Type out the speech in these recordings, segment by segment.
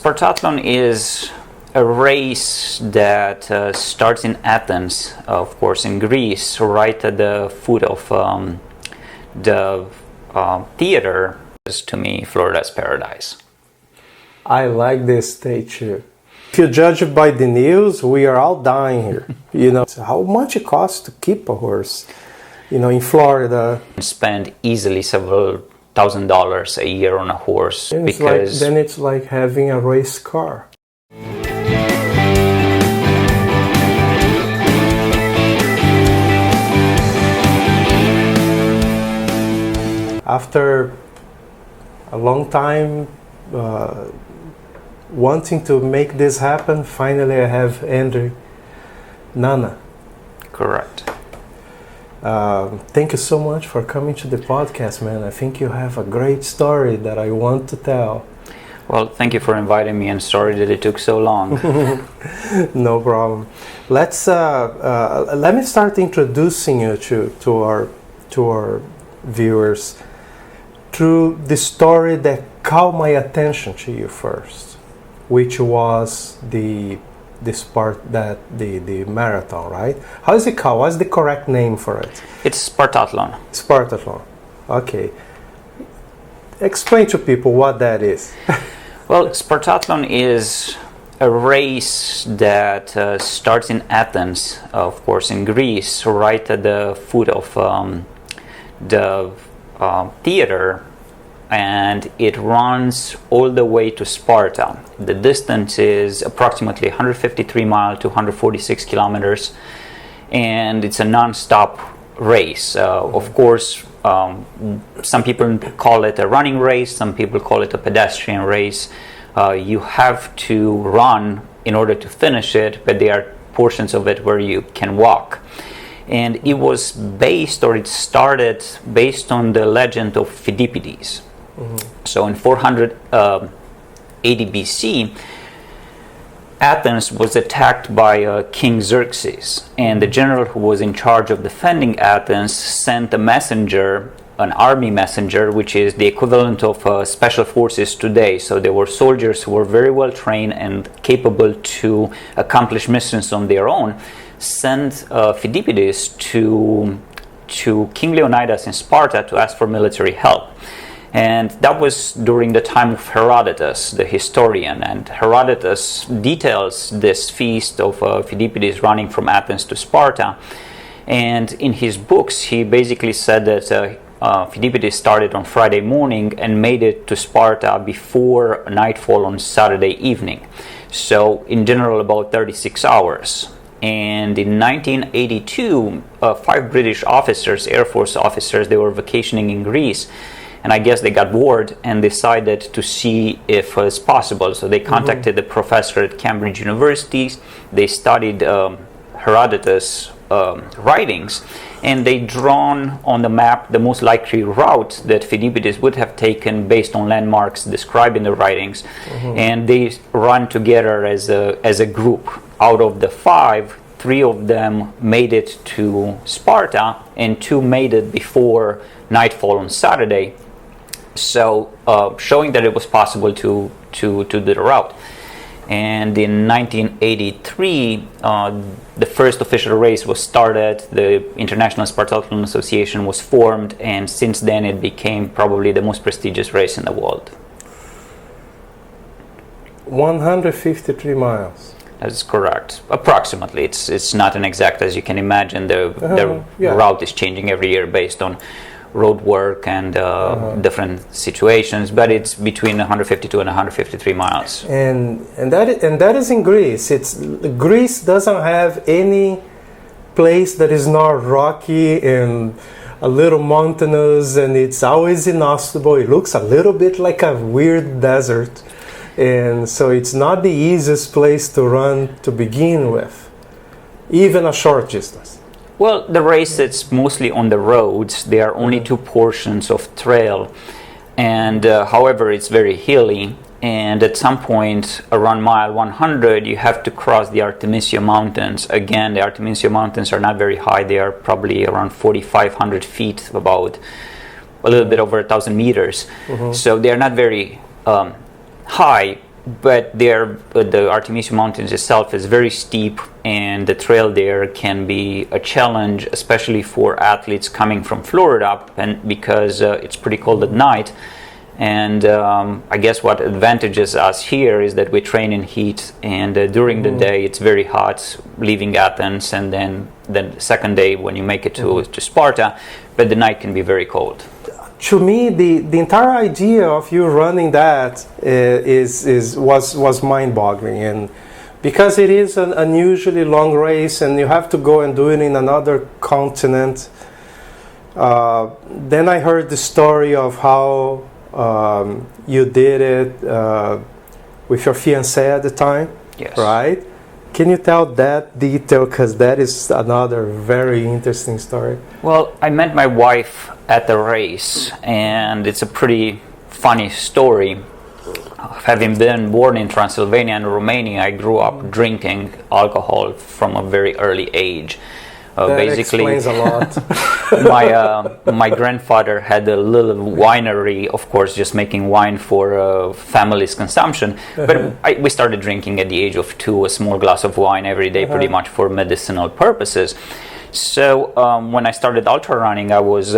Spartathlon is a race that starts in Athens, of course, in Greece, right at the foot of the theater. To me, Florida's paradise. I like this state too. If you judge it by the news, we are all dying here. How much it costs to keep a horse, in Florida. Spend easily several $1,000s a year on a horse. Then it's like having a race car. After a long time wanting to make this happen, finally I have Andrei Nana. Correct. Thank you so much for coming to the podcast, man. I think you have a great story that I want to tell. Well, thank you for inviting me, and sorry that it took so long. No problem. Let me start introducing you to our viewers through the story that caught my attention to you first, which was the marathon, right? How is it called? What's the correct name for it? It's Spartathlon. Spartathlon. Okay. Explain to people what that is. Well, Spartathlon is a race that starts in Athens, of course, in Greece, right at the foot of the theater, and it runs all the way to Sparta. The distance is approximately 153 miles to 146 kilometers, and it's a non-stop race. Of course, some people call it a running race, some people call it a pedestrian race. You have to run in order to finish it, but there are portions of it where you can walk. And it started based on the legend of Phidippides. Mm-hmm. So in 480 BC, Athens was attacked by King Xerxes, and the general who was in charge of defending Athens sent a messenger, an army messenger, which is the equivalent of special forces today. So there were soldiers who were very well trained and capable to accomplish missions on their own, sent Phidippides to King Leonidas in Sparta to ask for military help. And that was during the time of Herodotus, the historian. And Herodotus details this feast of Phidippides running from Athens to Sparta. And in his books, he basically said that Phidippides started on Friday morning and made it to Sparta before nightfall on Saturday evening. So in general, about 36 hours. And in 1982, 5 British officers, Air Force officers, they were vacationing in Greece. And I guess they got bored and decided to see if it's possible. So they contacted the professor at Cambridge University. They studied Herodotus' writings, and they drawn on the map the most likely route that Phidippides would have taken based on landmarks described in the writings. And they run together as a group. Out of the 5, 3 of them made it to Sparta, and 2 made it before nightfall on Saturday. So showing that it was possible to do the route. And in 1983, the first official race was started. The International Spartathlon Association was formed, and since then it became probably the most prestigious race in the world. 153 miles. That's correct. Approximately. It's not an exact, as you can imagine. The route is changing every year based on road work and different situations, but it's between 152 and 153 miles. And that is in Greece. Greece doesn't have any place that is not rocky and a little mountainous, and it's always inhospitable. It looks a little bit like a weird desert, and so it's not the easiest place to run to begin with, even a short distance. Well, the race, it's mostly on the roads. There are only 2 portions of trail, and however, it's very hilly. And at some point, around mile 100, you have to cross the Artemisia Mountains. Again, the Artemisia Mountains are not very high. They are probably around 4,500 feet, about a little bit over 1,000 meters. So they are not very high, but the Artemisiu Mountains itself is very steep, and the trail there can be a challenge, especially for athletes coming from Florida, and because it's pretty cold at night. And I guess what advantages us here is that we train in heat, and during the day it's very hot, leaving Athens, and then the second day when you make it to Sparta, but the night can be very cold. To me, the entire idea of you running that was mind-boggling, and because it is an unusually long race, and you have to go and do it in another continent. Then I heard the story of how you did it with your fiancée at the time, Yes. right? Can you tell that detail, because that is another very interesting story. Well, I met my wife at the race, and it's a pretty funny story. Having been born in Transylvania and Romania, I grew up drinking alcohol from a very early age. That Basically, explains a lot. my grandfather had a little winery, of course, just making wine for family's consumption. But we started drinking at the age of 2, a small glass of wine every day, pretty much for medicinal purposes. So when I started ultra running, I was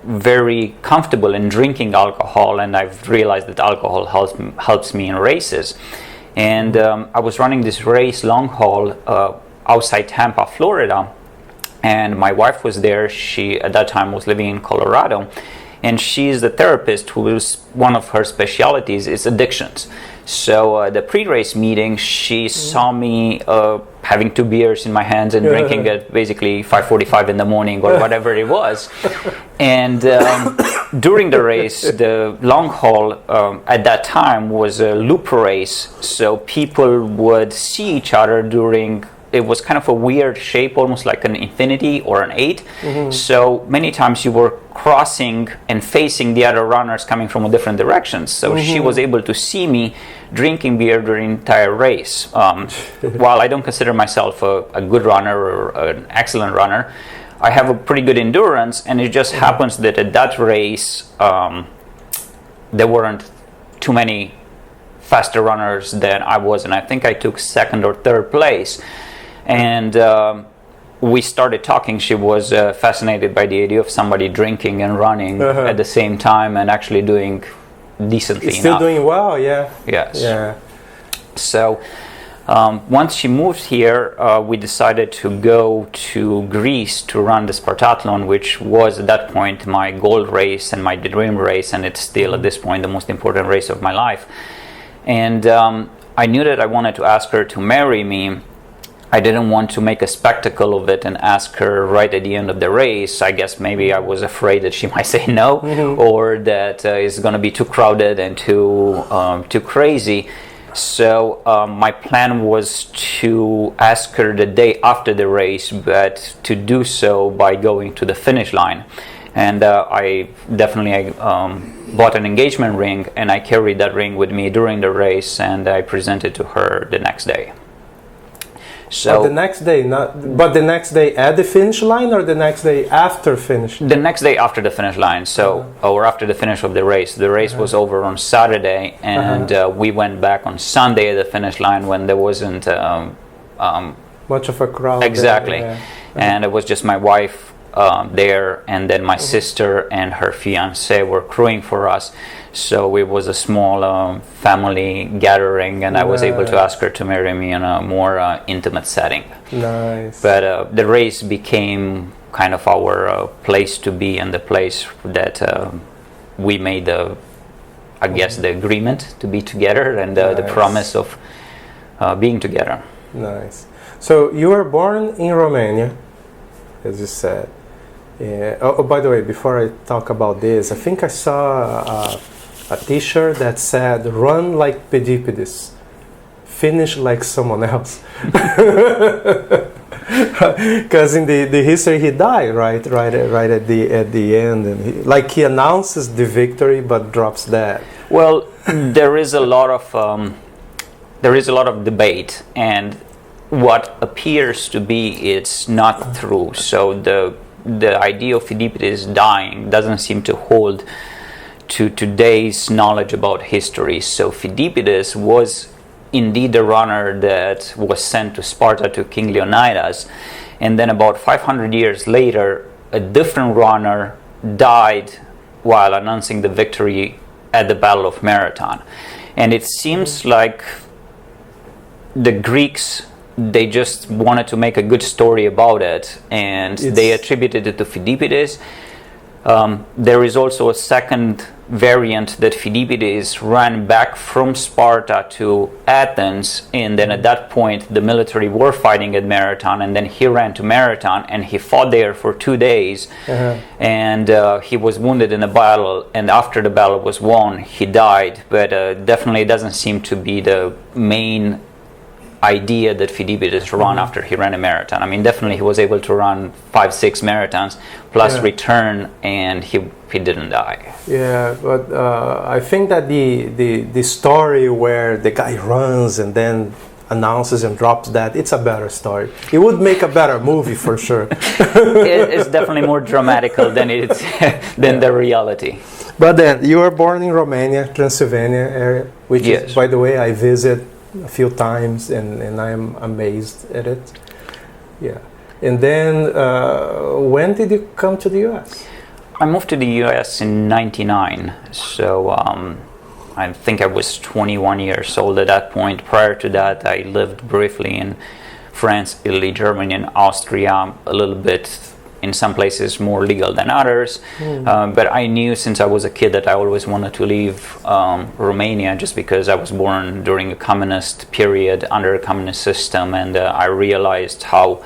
very comfortable in drinking alcohol, and I've realized that alcohol helps me in races. And I was running this race, long haul, outside Tampa, Florida. And my wife was there. She at that time was living in Colorado, and she's the therapist who's one of her specialties is addictions. So the pre-race meeting, she saw me having 2 beers in my hands and drinking at basically 5:45 in the morning or whatever it was. And during the race, the long haul at that time was a loop race, so people would see each other during. It was kind of a weird shape, almost like an infinity or an 8. So many times you were crossing and facing the other runners coming from different directions. So she was able to see me drinking beer during the entire race. While I don't consider myself a good runner or an excellent runner, I have a pretty good endurance, and it just happens that at that race there weren't too many faster runners than I was, and I think I took 2nd or 3rd place. And we started talking. She was fascinated by the idea of somebody drinking and running at the same time and actually doing decently Still enough. doing well, yeah. Yes. Yeah. So once she moved here, we decided to go to Greece to run the Spartathlon, which was at that point my goal race and my dream race, and it's still at this point the most important race of my life. And I knew that I wanted to ask her to marry me. I didn't want to make a spectacle of it and ask her right at the end of the race. I guess maybe I was afraid that she might say no, or that it's going to be too crowded and too crazy. So my plan was to ask her the day after the race, but to do so by going to the finish line. And I definitely bought an engagement ring, and I carried that ring with me during the race, and I presented to her the next day. So but the next day, the next day at the finish line, or the next day after finish? The next day after the finish line, or after the finish of the race. The race was over on Saturday, and we went back on Sunday at the finish line when there wasn't much of a crowd. Exactly, there, and it was just my wife there, and then my sister and her fiancé were crewing for us. So it was a small family gathering, and I was able to ask her to marry me in a more intimate setting. Nice. But the race became kind of our place to be, and the place that we made the agreement to be together, and the promise of being together. Nice. So you were born in Romania, as you said. Yeah. Oh, by the way, before I talk about this, I think I saw a T-shirt that said "Run like Pedipides, finish like someone else." Because in the history he died right at the end, and he announces the victory but drops that. Well, there is a lot of debate, and what appears to be it's not true. So the idea of Phidippides dying doesn't seem to hold to today's knowledge about history. So Phidippides was indeed a runner that was sent to Sparta to King Leonidas, and then about 500 years later, a different runner died while announcing the victory at the Battle of Marathon. And it seems like the Greeks, they just wanted to make a good story about it, and they attributed it to Phidippides. There is also a second variant that Phidippides ran back from Sparta to Athens, and then at that point the military were fighting at Marathon, and then he ran to Marathon and he fought there for 2 days, and he was wounded in a battle, and after the battle was won he died. But definitely doesn't seem to be the main idea that Phidippides ran after he ran a marathon. I mean, definitely he was able to run 5-6 marathons plus return, and he didn't die. Yeah, but I think that the story where the guy runs and then announces and drops that, it's a better story. It would make a better movie for sure. It's definitely more dramatical than the reality. But then you were born in Romania, Transylvania area, which is, by the way, I visit a few times, and I am amazed at it. Yeah. And then when did you come to the US? I moved to the US in 99, so I think I was 21 years old at that point. Prior to that, I lived briefly in France, Italy, Germany, and Austria, a little bit in some places more legal than others. But I knew since I was a kid that I always wanted to leave Romania, just because I was born during a communist period, under a communist system, and I realized how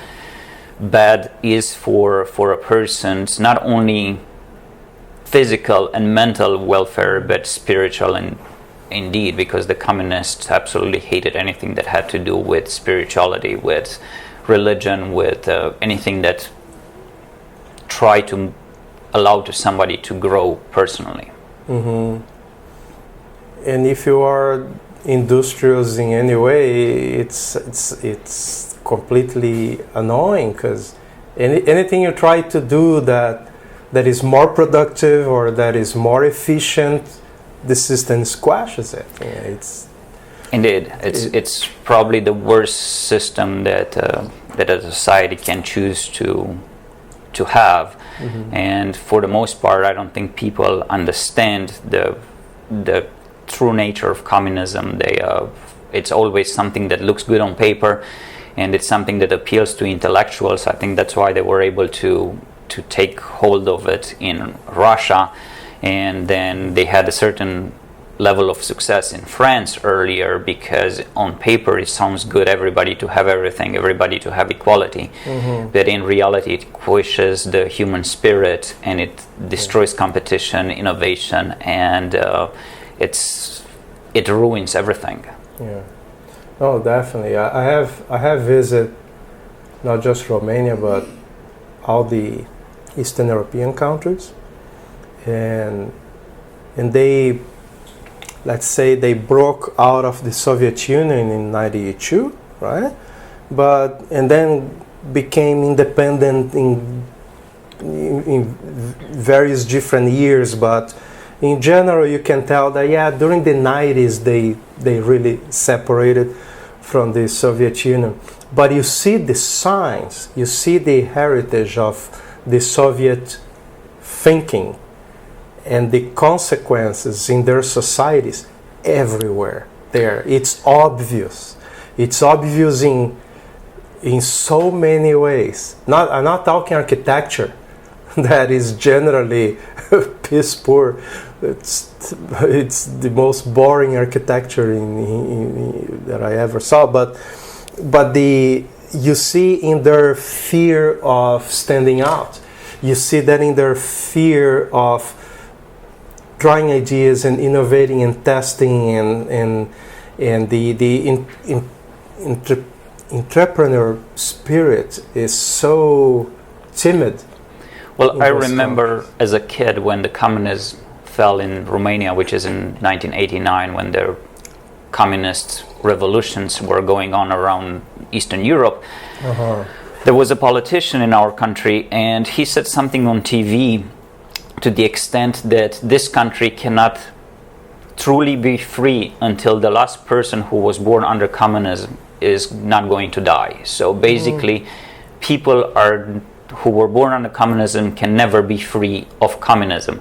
bad is for a person's not only physical and mental welfare, but spiritual, and indeed, because the communists absolutely hated anything that had to do with spirituality, with religion, with anything that try to allow to somebody to grow personally. And if you are industrious in any way, it's completely annoying, because anything you try to do that is more productive or that is more efficient, the system squashes it. Indeed, it's probably the worst system that a society can choose to have, and for the most part, I don't think people understand the true nature of communism. It's always something that looks good on paper, and it's something that appeals to intellectuals. I think that's why they were able to take hold of it in Russia, and then they had a certain level of success in France earlier, because on paper it sounds good, everybody to have everything, everybody to have equality, but in reality it pushes the human spirit, and it destroys competition, innovation, and it ruins everything. Oh, definitely. I have visited not just Romania, but all the Eastern European countries, and they, let's say, they broke out of the Soviet Union in 92, right? And then became independent in various different years. But in general, you can tell that, during the 90s, they really separated from the Soviet Union. But you see the signs, you see the heritage of the Soviet thinking and the consequences in their societies everywhere there. It's obvious. It's obvious in so many ways. I'm not talking architecture, that is generally piss poor. It's the most boring architecture that I ever saw. But you see in their fear of standing out. You see that in their fear of trying ideas and innovating and testing, and the entrepreneur spirit is so timid. Well, I remember as a kid when the communism fell in Romania, which is in 1989, when the communist revolutions were going on around Eastern Europe. There was a politician in our country, and he said something on TV to the extent that this country cannot truly be free until the last person who was born under communism is not going to die. So basically, people who were born under communism can never be free of communism.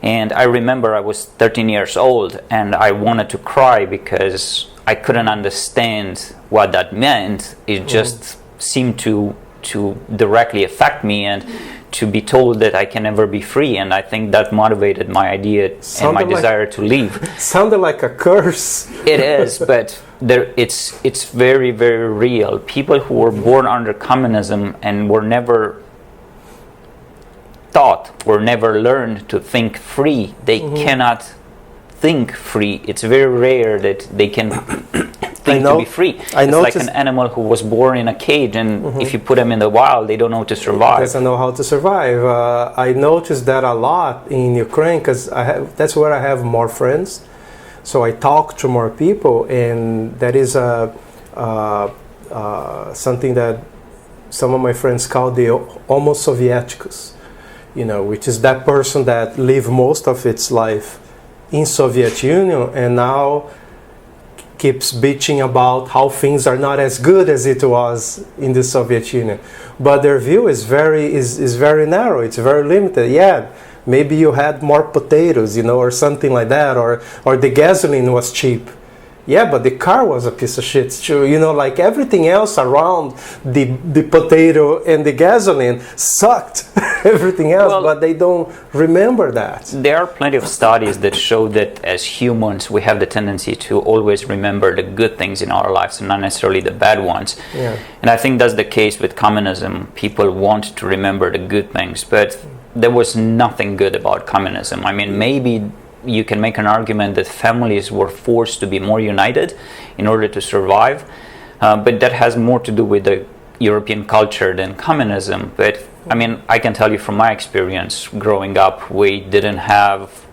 And I remember I was 13 years old and I wanted to cry because I couldn't understand what that meant. It just seemed to directly affect me, and to be told that I can never be free, and I think that motivated my idea and my desire to leave. Sounded like a curse. It is, but it's very, very real. People who were born under communism and were never taught or never learned to think free, they cannot think free. It's very rare that they can think to be free. It's like an animal who was born in a cage, and if you put them in the wild, they don't know to survive. Doesn't know how to survive. I noticed that a lot in Ukraine because that's where I have more friends. So I talk to more people, and that is something that some of my friends call the Homo Sovieticus, which is that person that lived most of its life in Soviet Union and now keeps bitching about how things are not as good as it was in the Soviet Union. But their view is very narrow, it's very limited. Yeah, maybe you had more potatoes, or something like that, or the gasoline was cheap. Yeah, but the car was a piece of shit too. Like everything else around the potato and the gasoline sucked. Everything else, but they don't remember that. There are plenty of studies that show that as humans, we have the tendency to always remember the good things in our lives and not necessarily the bad ones. Yeah. And I think that's the case with communism. People want to remember the good things, but there was nothing good about communism. I mean, maybe you can make an argument that families were forced to be more united in order to survive, but that has more to do with the European culture than communism. But I mean, I can tell you from my experience growing up, we didn't have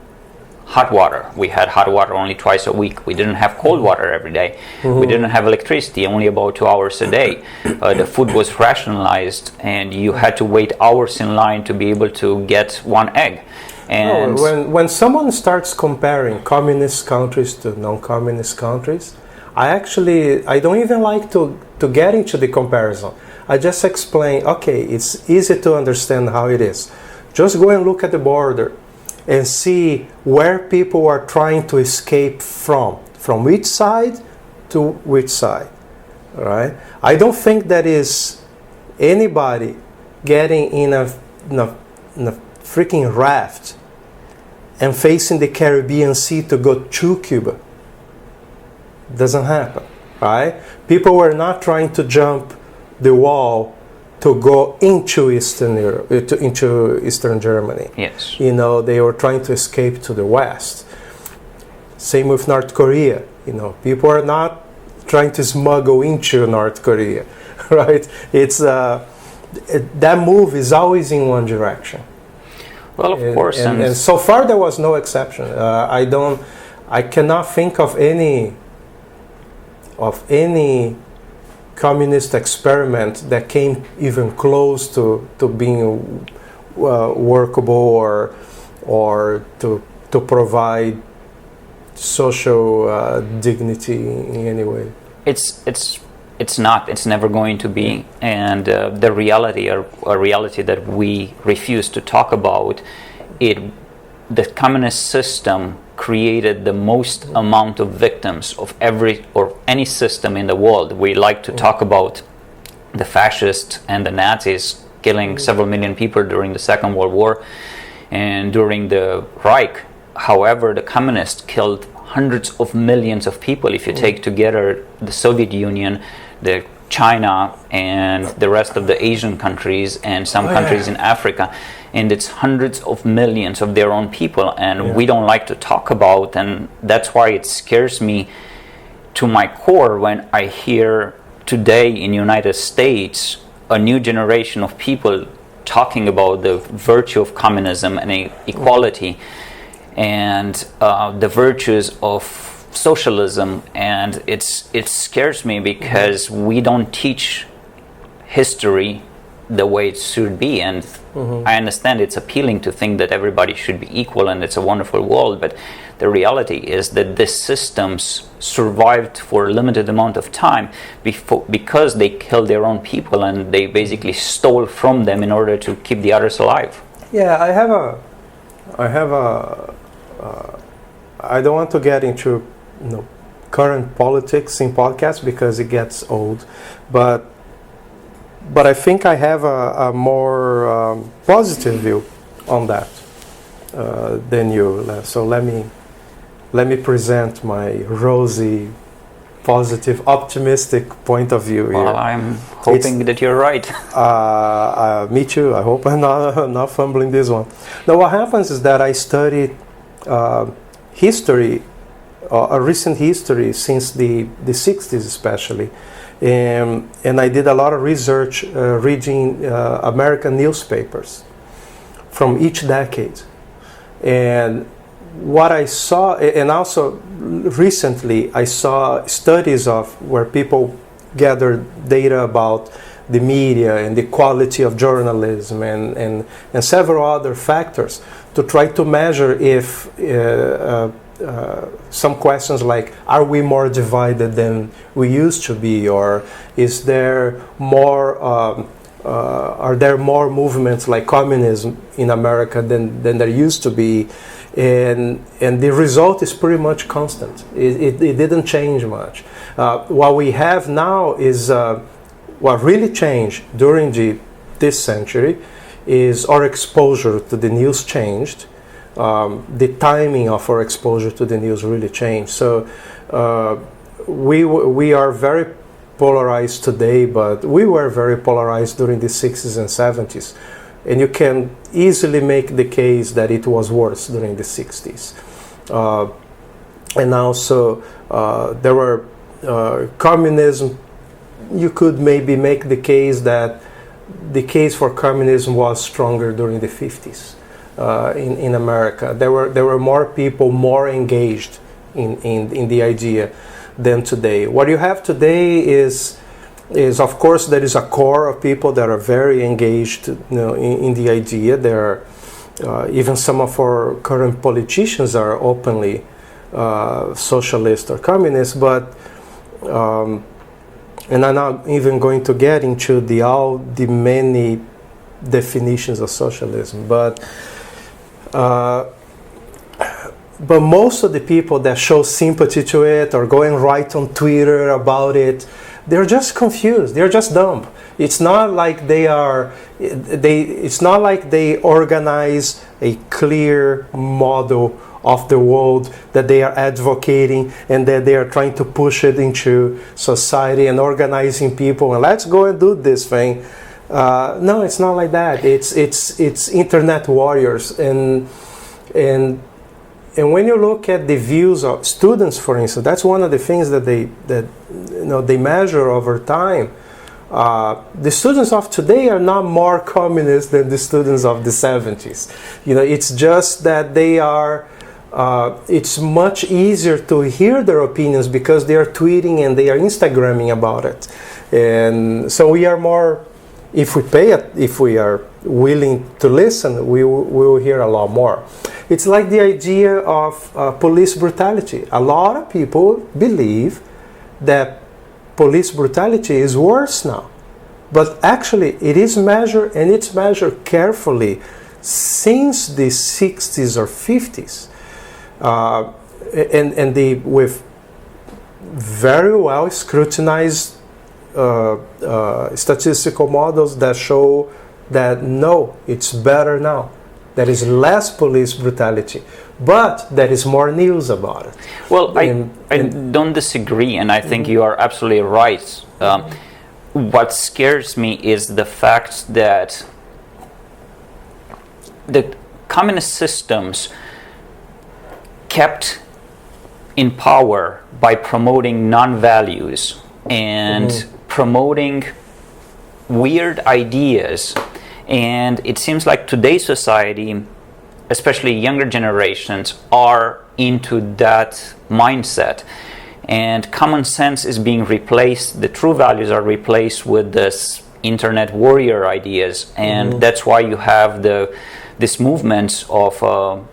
hot water. We had hot water only twice a week. We didn't have cold water every day. We didn't have electricity, only about 2 hours a day. The food was rationalized, and you had to wait hours in line to be able to get one egg. And when someone starts comparing communist countries to non-communist countries, I don't even like to get into the comparison. I just explain, okay, it's easy to understand how it is. Just go and look at the border and see where people are trying to escape from which side to which side, all right? I don't think that is anybody getting in a freaking raft and facing the Caribbean Sea to go to Cuba. Doesn't happen, right? People were not trying to jump the wall to go into Eastern Europe, into Eastern Germany. yes, They were trying to escape to the West. Same with North Korea. People are not trying to smuggle into North Korea, right? It's that move is always in one direction. well, of course, and so far there was no exception. I cannot think of any communist experiment that came even close to being workable or to provide social dignity in any way. It's not. It's never going to be. And the reality, a reality that we refuse to talk about, the communist system created the most amount of victims of any system in the world. We like to talk about the fascists and the Nazis killing several million people during the Second World War and during the Reich. However, the communists killed hundreds of millions of people. If you take together the Soviet Union, the China, and the rest of the Asian countries and some countries in Africa, and it's hundreds of millions of their own people, and we don't like to talk about, and that's why it scares me to my core when I hear today in the United States a new generation of people talking about the virtue of communism and equality and the virtues of socialism, and it scares me because we don't teach history the way it should be. And I understand it's appealing to think that everybody should be equal and it's a wonderful world, but the reality is that these systems survived for a limited amount of time because they killed their own people and they basically stole from them in order to keep the others alive. Yeah, I don't want to get into current politics in podcasts because it gets old, but I think I have a more positive view on that than you. So let me present my rosy, positive, optimistic point of view here. Well, I'm hoping that you're right. Me too. I hope I'm not fumbling this one. Now, what happens is that I studied history, a recent history since the 60s especially. And I did a lot of research reading American newspapers from each decade. And what I saw, and also recently I saw studies of where people gathered data about the media and the quality of journalism and several other factors to try to measure if some questions like, are we more divided than we used to be, or is there more are there more movements like communism in America than there used to be? And the result is pretty much constant. It didn't change much. What we have now is what really changed during this century is our exposure to the news changed. The timing of our exposure to the news really changed. So we are very polarized today, but we were very polarized during the 60s and 70s. And you can easily make the case that it was worse during the 60s. And also there were communism. You could maybe make the case that the case for communism was stronger during the 50s. In America, there were more people more engaged in the idea than today. What you have today is of course there is a core of people that are very engaged, in the idea. There are even some of our current politicians are openly socialist or communist, but and I'm not even going to get into all the many definitions of socialism, but most of the people that show sympathy to it or going right on Twitter about it, they're just confused. They're just dumb. It's not like it's not like they organize a clear model of the world that they are advocating and that they are trying to push it into society and organizing people and let's go and do this thing. No, it's not like that. It's internet warriors, and when you look at the views of students, for instance, that's one of the things that they measure over time. The students of today are not more communist than the students of the 70s. It's just that they are. It's much easier to hear their opinions because they are tweeting and they are Instagramming about it, and so we are more. If we are willing to listen, we will hear a lot more. It's like the idea of police brutality. A lot of people believe that police brutality is worse now, but actually it is measured, and it's measured carefully since the 60s or 50s, and with very well scrutinized statistical models that show that no, it's better now. There is less police brutality, but there is more news about it. Well, I don't disagree, and I think you are absolutely right. What scares me is the fact that the communist systems kept in power by promoting non-values and promoting weird ideas. And it seems like today's society, especially younger generations, are into that mindset. And common sense is being replaced, the true values are replaced with this internet warrior ideas, and that's why you have this movement of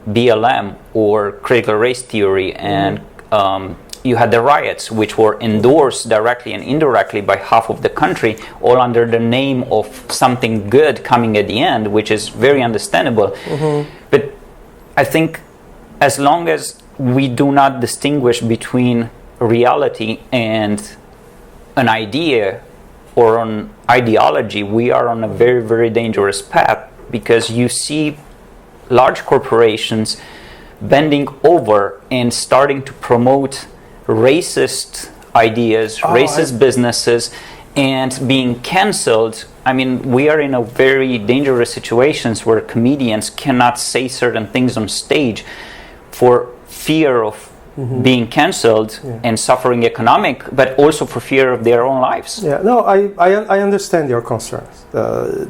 BLM or critical race theory, and you had the riots, which were endorsed directly and indirectly by half of the country, all under the name of something good coming at the end, which is very understandable. But I think as long as we do not distinguish between reality and an idea or an ideology, we are on a very, very dangerous path, because you see large corporations bending over and starting to promote racist ideas, racist businesses, and being cancelled. I mean, we are in a very dangerous situations where comedians cannot say certain things on stage for fear of being cancelled and suffering economic, but also for fear of their own lives. Yeah, no, I understand your concerns.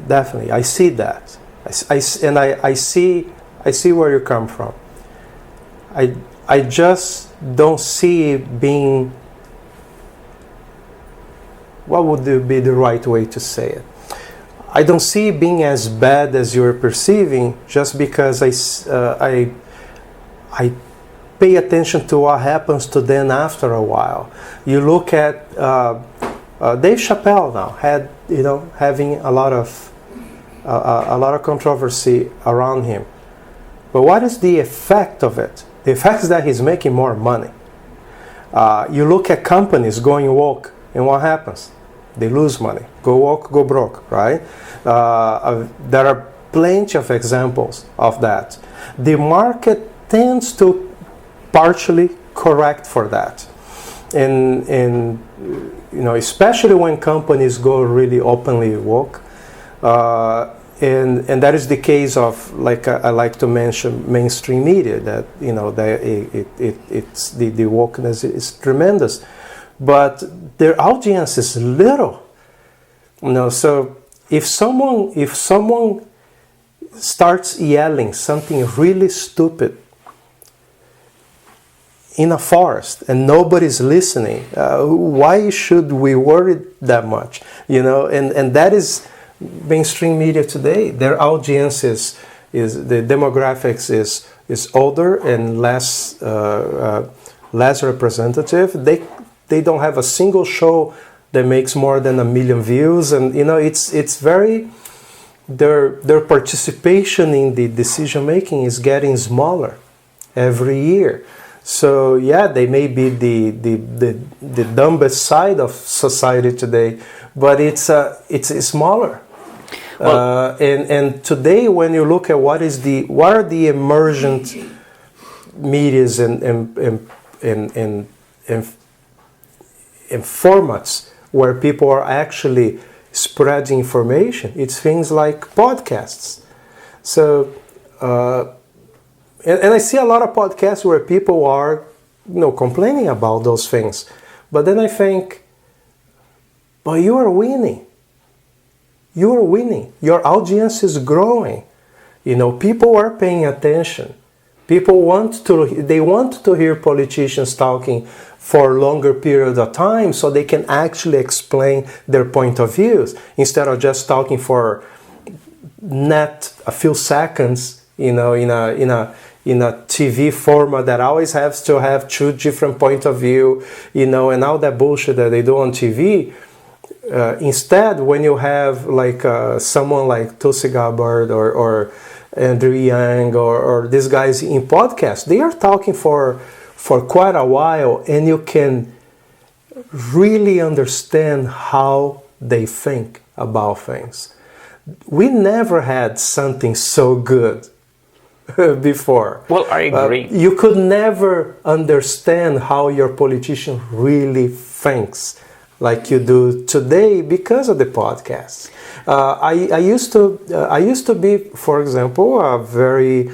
Definitely, I see that. I see where you come from. I just don't see it being, what would be the right way to say it? I don't see it being as bad as you're perceiving, just because I pay attention to what happens to them after a while. You look at Dave Chappelle now having a lot of controversy around him. But what is the effect of it? The effect is that he's making more money. You look at companies going woke, and what happens? They lose money. Go woke, go broke, right? There are plenty of examples of that. The market tends to partially correct for that. And especially when companies go really openly woke. And that is the case of, like I like to mention, mainstream media. That it's the wokeness is tremendous, but their audience is little. So if someone starts yelling something really stupid in a forest and nobody's listening, why should we worry that much? And that is mainstream media today. Their audience is the demographics is older and less representative. They don't have a single show that makes more than 1 million views, and it's very, their participation in the decision making is getting smaller every year. So yeah, they may be the dumbest side of society today, but it's smaller. Well, and today, when you look at what are the emergent medias and formats where people are actually spreading information, it's things like podcasts. So, and I see a lot of podcasts where people are, complaining about those things, but then I think, but you are winning. You are winning. Your audience is growing. People are paying attention. People want to hear politicians talking for a longer period of time, so they can actually explain their point of views instead of just talking for a few seconds. In a TV format that always has to have two different points of view. And all that bullshit that they do on TV. Instead, when you have someone like Tulsi Gabbard or Andrew Yang or these guys in podcasts, they are talking for quite a while, and you can really understand how they think about things. We never had something so good before. Well, I agree. You could never understand how your politician really thinks like you do today because of the podcast. I used to be, for example, very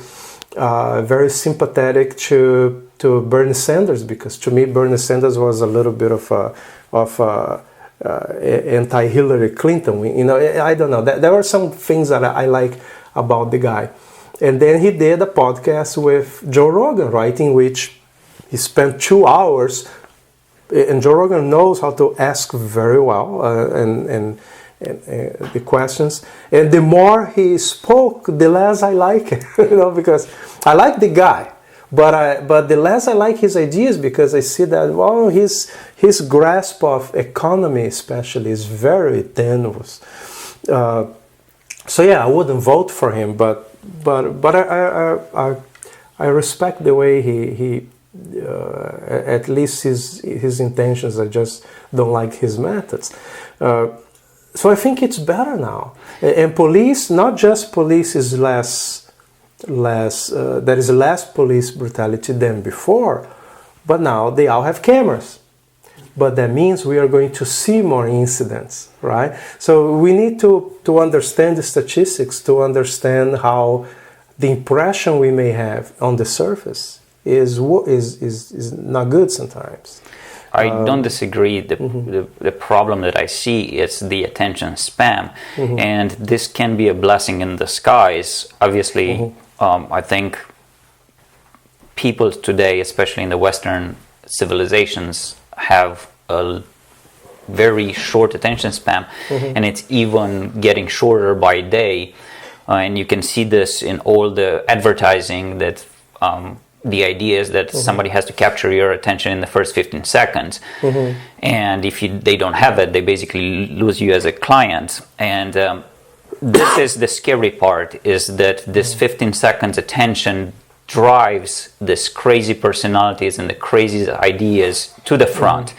sympathetic to Bernie Sanders, because to me Bernie Sanders was a little bit of anti-Hillary Clinton. I don't know. There were some things that I like about the guy. And then he did a podcast with Joe Rogan, right, in which he spent 2 hours. And Joe Rogan knows how to ask very well, and the questions. And the more he spoke, the less I like it, because I like the guy. But the less I like his ideas, because I see that, well, his grasp of economy especially is very tenuous. So yeah, I wouldn't vote for him, but I respect the way he at least his intentions. I just don't like his methods. So I think it's better now. And police, not just police is there is less police brutality than before, but now they all have cameras. But that means we are going to see more incidents, right? So we need to understand the statistics, to understand how the impression we may have on the surface is not good sometimes. I don't disagree. The problem that I see is the attention spam, and this can be a blessing in disguise. Obviously, I think people today, especially in the Western civilizations, have a very short attention span, and it's even getting shorter by day. And you can see this in all the advertising that the idea is that somebody has to capture your attention in the first 15 seconds. And if they don't have it, they basically lose you as a client. And this is the scary part, is that this 15 seconds attention drives this crazy personalities and the crazy ideas to the front.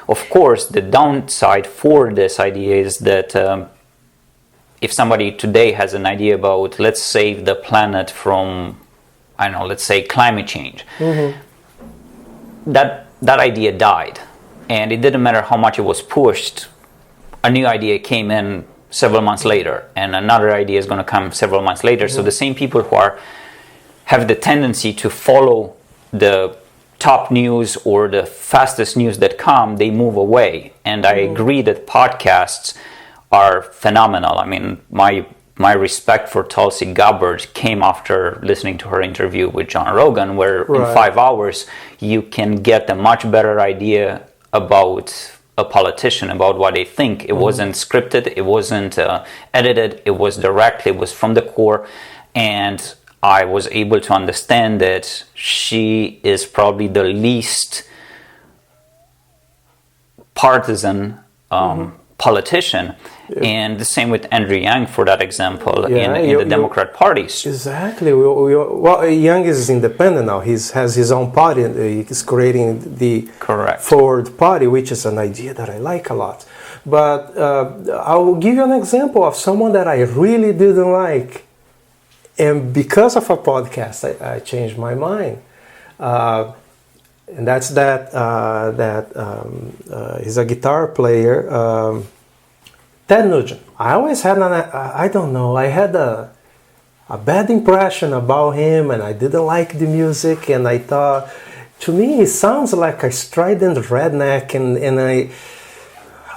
Of course, the downside for this idea is that if somebody today has an idea about, let's save the planet from, I don't know, let's say climate change, that idea died, and it didn't matter how much it was pushed. A new idea came in several months later, and another idea is going to come several months later. So the same people who have the tendency to follow the top news or the fastest news that come, they move away. And I agree that podcasts are phenomenal. I mean, my respect for Tulsi Gabbard came after listening to her interview with John Rogan, where in 5 hours you can get a much better idea about a politician, about what they think. It wasn't scripted, it wasn't edited, it was direct, it was from the core. And I was able to understand that she is probably the least partisan politician. And the same with Andrew Yang, for that example, in the Democrat parties. Exactly. Well, Yang is independent now. He has his own party. He's creating the Forward Party, which is an idea that I like a lot. But I will give you an example of someone that I really didn't like. And because of a podcast, I changed my mind. And that's he's a guitar player, Ted Nugent. I always had I had a bad impression about him, and I didn't like the music, and I thought, to me, he sounds like a strident redneck, and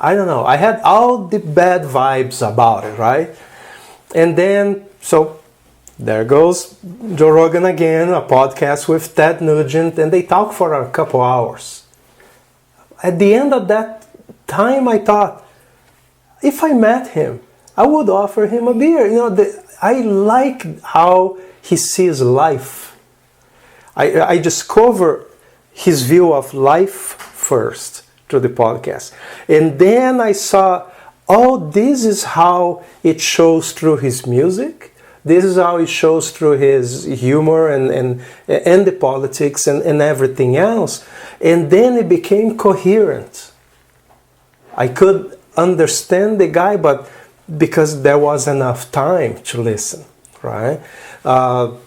I don't know, I had all the bad vibes about it, right? And then, so there goes Joe Rogan again, a podcast with Ted Nugent, and they talk for a couple hours. At the end of that time, I thought, if I met him, I would offer him a beer. I like how he sees life. I discover his view of life first through the podcast. And then I saw, this is how it shows through his music. This is how it shows through his humor and the politics and everything else. And then it became coherent. I could understand the guy, but because there was enough time to listen, right? Another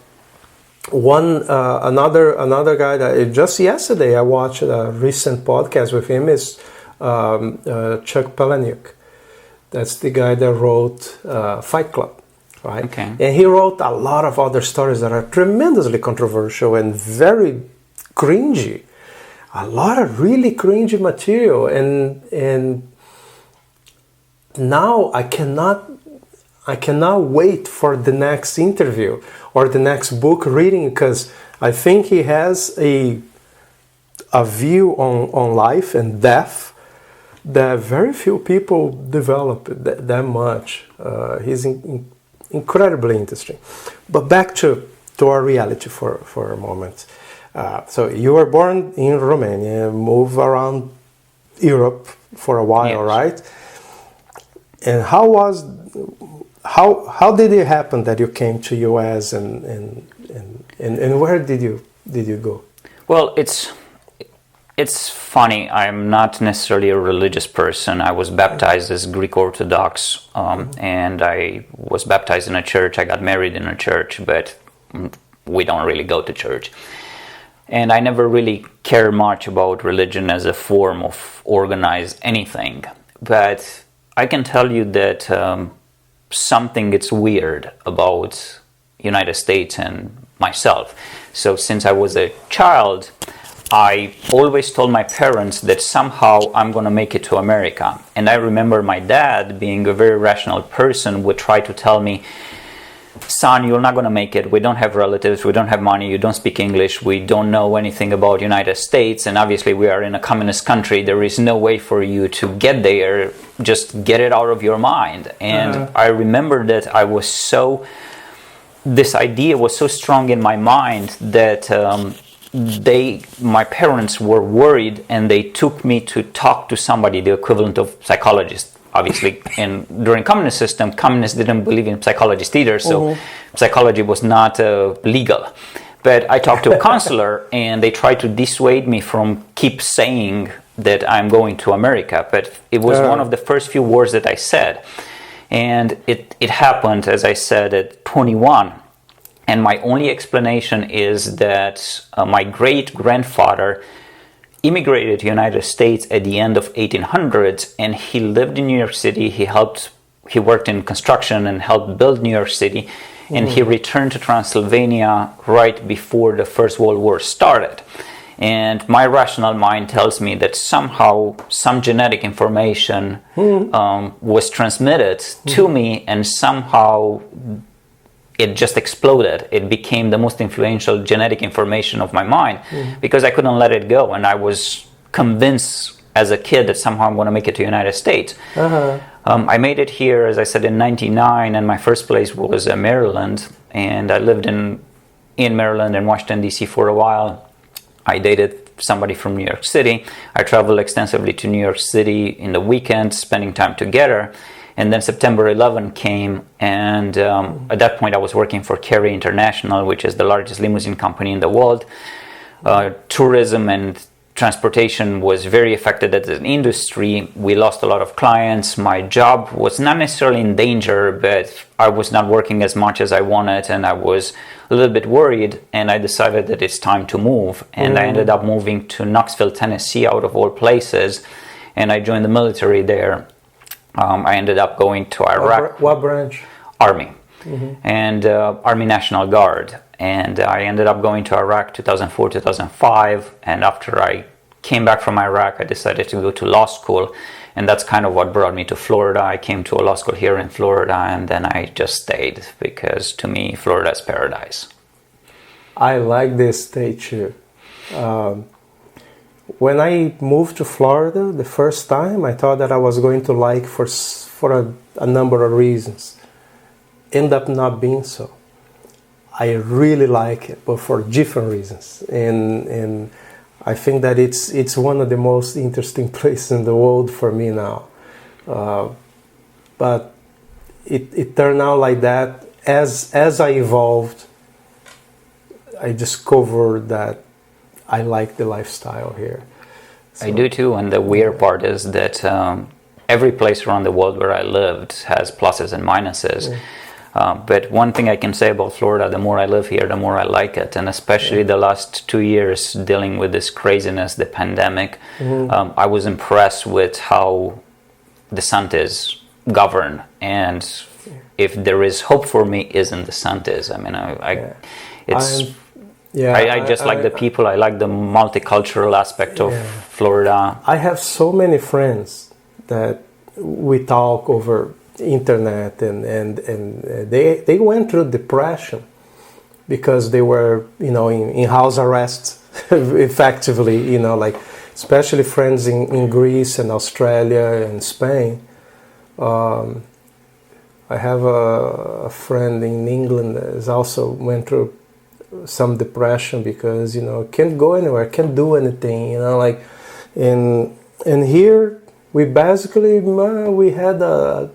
guy that just yesterday I watched a recent podcast with him is Chuck Palahniuk. That's the guy that wrote Fight Club, right? Okay. And he wrote a lot of other stories that are tremendously controversial and very cringy. A lot of really cringy material, and now I cannot wait for the next interview or the next book reading, because I think he has a view on life and death that very few people develop that much. He's incredibly interesting. But back to our reality for a moment. So you were born in Romania, moved around Europe for a while, Yes. right? And how did it happen that you came to US and where did you go? Well, it's funny. I'm not necessarily a religious person. I was baptized as Greek Orthodox, and I was baptized in a church. I got married in a church, but we don't really go to church. And I never really cared much about religion as a form of organized anything. But I can tell you that something gets weird about United States and myself. So since I was a child, I always told my parents that somehow I'm going to make it to America. And I remember my dad, being a very rational person, would try to tell me, son, you're not going to make it. We don't have relatives. We don't have money. You don't speak English. We don't know anything about United States. And obviously we are in a communist country. There is no way for you to get there. Just get it out of your mind. And I remember that this idea was so strong in my mind that my parents were worried, and they took me to talk to somebody, the equivalent of psychologist. Obviously, during communist system, communists didn't believe in psychologists either, so psychology was not legal. But I talked to a counselor, and they tried to dissuade me from keep saying that I'm going to America. But it was one of the first few words that I said. And it happened, as I said, at 21. And my only explanation is that my great-grandfather immigrated to the United States at the end of 1800s, and he lived in New York City. He worked in construction and helped build New York City, and he returned to Transylvania right before the First World War started. And my rational mind tells me that somehow some genetic information was transmitted to me, and somehow it just exploded. It became the most influential genetic information of my mind because I couldn't let it go. And I was convinced as a kid that somehow I'm going to make it to the United States. I made it here, as I said, in 99, and my first place was Maryland. And I lived in Maryland and Washington, D.C. for a while. I dated somebody from New York City. I traveled extensively to New York City in the weekends, spending time together. And then September 11 came, and at that point I was working for Kerry International, which is the largest limousine company in the world. Tourism and transportation was very affected as an industry. We lost a lot of clients. My job was not necessarily in danger, but I was not working as much as I wanted, and I was a little bit worried, and I decided that it's time to move. And I ended up moving to Knoxville, Tennessee, out of all places, and I joined the military there. I ended up going to Iraq. What branch? Army. And Army National Guard. And I ended up going to Iraq 2004, 2005. And after I came back from Iraq, I decided to go to law school. And that's kind of what brought me to Florida. I came to a law school here in Florida, and then I just stayed because to me, Florida is paradise. I like this state too. When I moved to Florida the first time, I thought that I was going to like for a number of reasons. End up not being so. I really like it, but for different reasons. And I think that it's one of the most interesting places in the world for me now. But it turned out like that. As I evolved, I discovered that I like the lifestyle here. So, I do too, and the weird part is that every place around the world where I lived has pluses and minuses. But one thing I can say about Florida, the more I live here, the more I like it. And especially the last 2 years dealing with this craziness, the pandemic, I was impressed with how DeSantis govern. And if there is hope for me, is in DeSantis. I mean, I just like the people. I like the multicultural aspect of Florida. I have so many friends that we talk over internet, and they went through depression because they were in house arrest effectively, especially friends in Greece and Australia and Spain. I have a friend in England that has also went through some depression because, can't go anywhere, can't do anything, like, and here we basically, we had a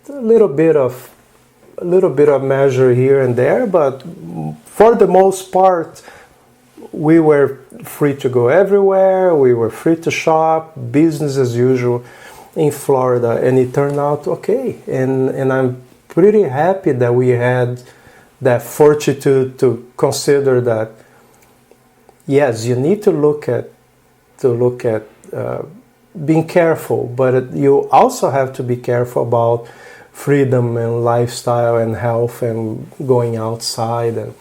little bit of measure here and there, but for the most part, we were free to go everywhere, we were free to shop, business as usual in Florida, and it turned out okay. And I'm pretty happy that we had that fortitude to consider that, yes, you need to look at being careful, but you also have to be careful about freedom and lifestyle and health and going outside. And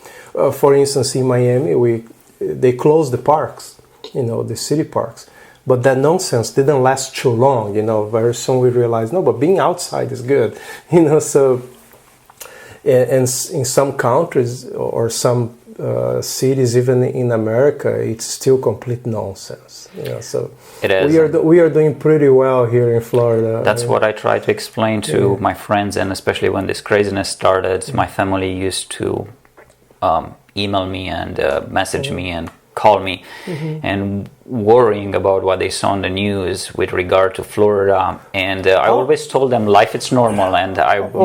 for instance, in Miami, they closed the parks, the city parks. But that nonsense didn't last too long, Very soon we realized, no, but being outside is good, So, and in some countries or some cities, even in America, it's still complete nonsense. So it is. We are doing pretty well here in Florida. That's what I try to explain to my friends, and especially when this craziness started, my family used to email me and message me and call me and worrying about what they saw on the news with regard to Florida. And I always told them life is normal, and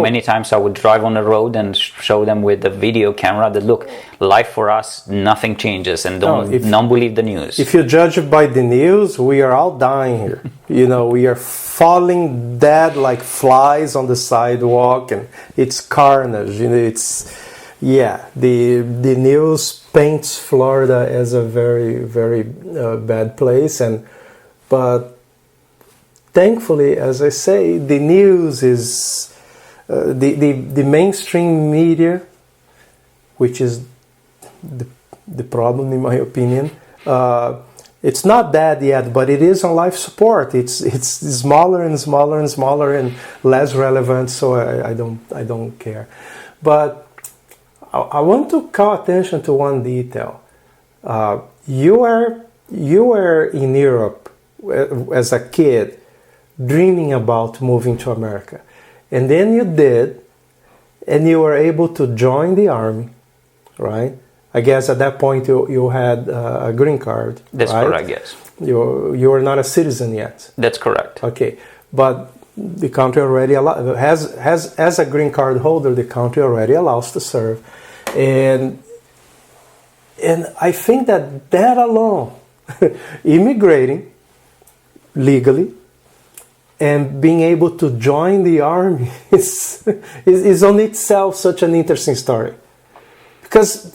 many times I would drive on the road and show them with the video camera that, look, life for us, nothing changes, and don't believe the news. If you judge it by the news, we are all dying here. We are falling dead like flies on the sidewalk, and it's carnage. The news paints Florida as a very, very bad place, but thankfully, as I say, the news is the mainstream media, which is the problem in my opinion. It's not bad yet, but it is on life support. It's smaller and smaller and smaller and less relevant. So I don't care, but I want to call attention to one detail. You were in Europe as a kid, dreaming about moving to America, and then you did, and you were able to join the army, right? I guess at that point you had a green card. That's right? correct. Yes. You were not a citizen yet. That's correct. Okay, but the country already has as a green card holder, the country already allows to serve. And I think that alone, immigrating legally and being able to join the army is on itself such an interesting story, because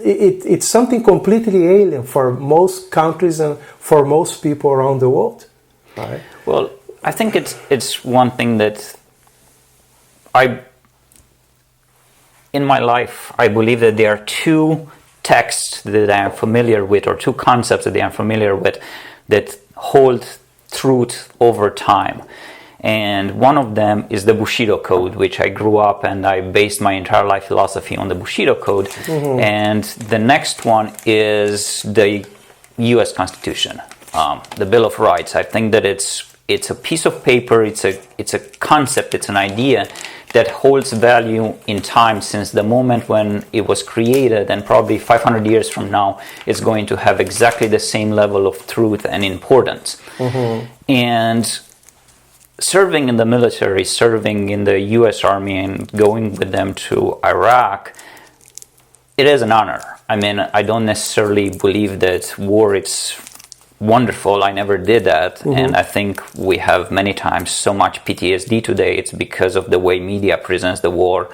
it's something completely alien for most countries and for most people around the world. Right? Well, I think it's one thing that in my life, I believe that there are two texts that I am familiar with, or two concepts that I am familiar with, that hold truth over time. And one of them is the Bushido Code, which I grew up and I based my entire life philosophy on the Bushido Code. And the next one is the U.S. Constitution, the Bill of Rights. I think that it's a piece of paper, it's a concept, it's an idea that holds value in time, since the moment when it was created, and probably 500 years from now, it's going to have exactly the same level of truth and importance. And serving in the military, serving in the U.S. Army and going with them to Iraq, it is an honor. I mean, I don't necessarily believe that war it's wonderful. I never did that. And I think we have many times so much PTSD today. It's because of the way media presents the war,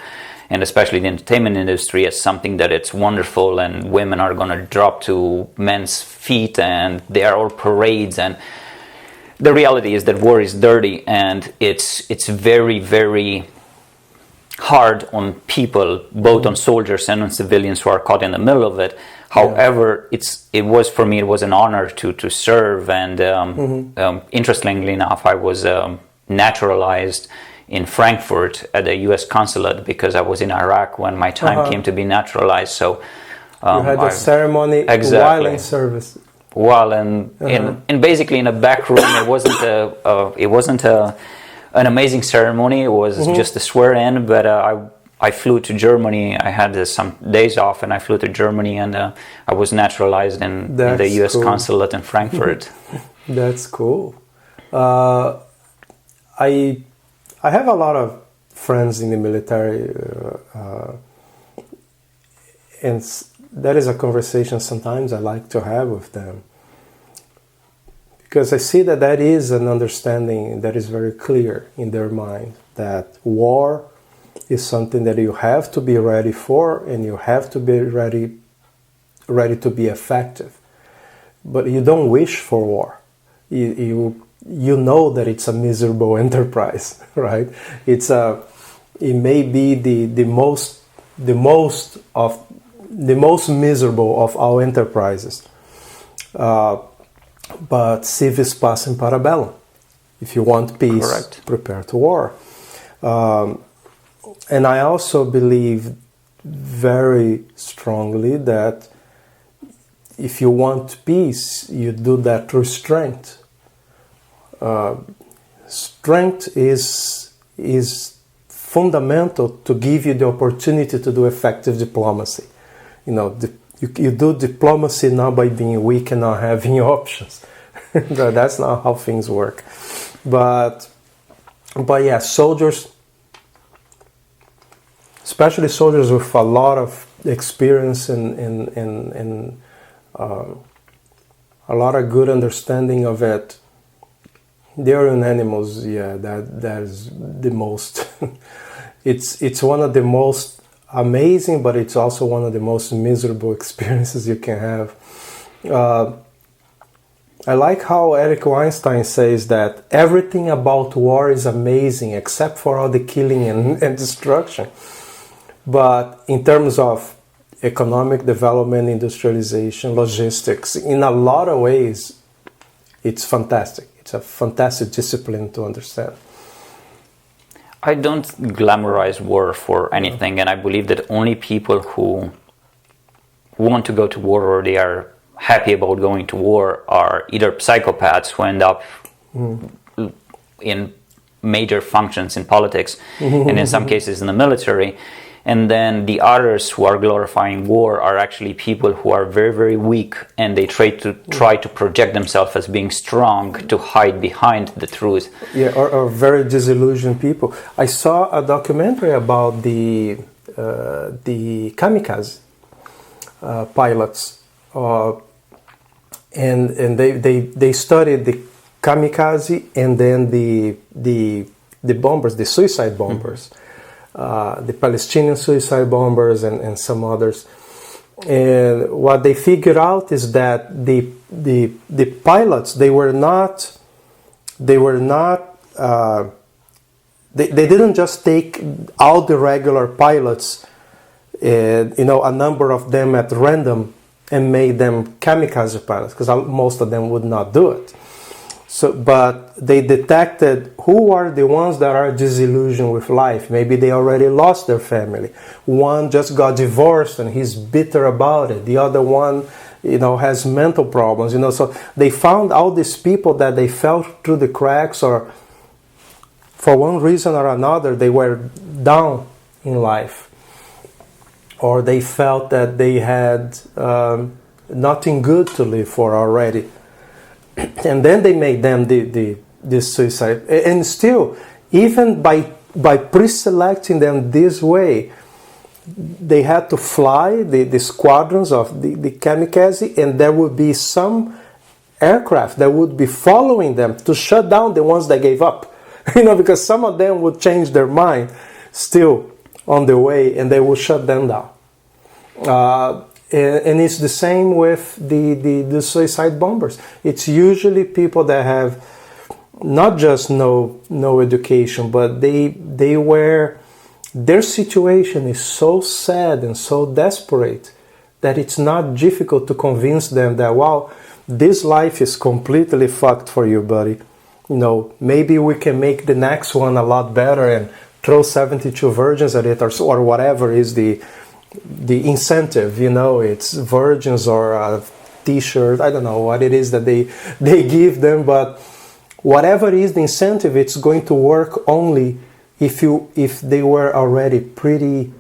and especially the entertainment industry, as something that it's wonderful and women are going to drop to men's feet and they are all parades. And the reality is that war is dirty, and it's very, very hard on people, both on soldiers and on civilians who are caught in the middle of it. However, it was an honor to serve, and interestingly enough, I was naturalized in Frankfurt at the U.S. consulate because I was in Iraq when my time came to be naturalized. So you had a ceremony while in service. Well, and basically in a back room, it wasn't an amazing ceremony. It was just a swear in. But I flew to Germany. I had some days off, and I flew to Germany, and I was naturalized in the U.S. cool. consulate in Frankfurt. That's cool. I have a lot of friends in the military, and that is a conversation sometimes I like to have with them, because I see that is an understanding that is very clear in their mind, that war is something that you have to be ready for, and you have to be ready to be effective. But you don't wish for war. You know that it's a miserable enterprise, right? It may be the most miserable of all enterprises. But si vis pacem para bellum. If you want peace, correct, prepare to war. And I also believe very strongly that if you want peace, you do that through strength. Strength is fundamental to give you the opportunity to do effective diplomacy. You do diplomacy not by being weak and not having options. That's not how things work. But yeah, soldiers, especially soldiers with a lot of experience and a lot of good understanding of it, they are unanimous. Yeah, that is the most. It's one of the most amazing, but it's also one of the most miserable experiences you can have. I like how Eric Weinstein says that everything about war is amazing except for all the killing and destruction. But in terms of economic development, industrialization, logistics, in a lot of ways, it's fantastic. It's a fantastic discipline to understand. I don't glamorize war for anything, and I believe that only people who want to go to war or they are happy about going to war are either psychopaths who end up in major functions in politics and in some cases in the military. And then the others who are glorifying war are actually people who are very, very weak, and they try to project themselves as being strong to hide behind the truth. Yeah, or very disillusioned people. I saw a documentary about the kamikaze pilots, and they studied the kamikaze and then the bombers, the suicide bombers. The Palestinian suicide bombers and some others, and what they figured out is that the pilots they didn't just take all the regular pilots, a number of them at random, and made them kamikaze pilots, because most of them would not do it. So, but they detected who are the ones that are disillusioned with life. Maybe they already lost their family. One just got divorced and he's bitter about it. The other one, has mental problems. So they found all these people that they fell through the cracks, or for one reason or another, they were down in life, or they felt that they had nothing good to live for already. And then they made them the suicide. And still, even by pre-selecting them this way, they had to fly the squadrons of the kamikaze, and there would be some aircraft that would be following them to shut down the ones that gave up. Because some of them would change their mind still on the way, and they would shut them down. And it's the same with the suicide bombers. It's usually people that have not just no education, but their situation is so sad and so desperate that it's not difficult to convince them that, wow, this life is completely fucked for you, buddy. Maybe we can make the next one a lot better and throw 72 virgins at it, or whatever is the incentive, it's virgins or t-shirt. I don't know what it is that they give them, but whatever is the incentive, it's going to work only if they were already pretty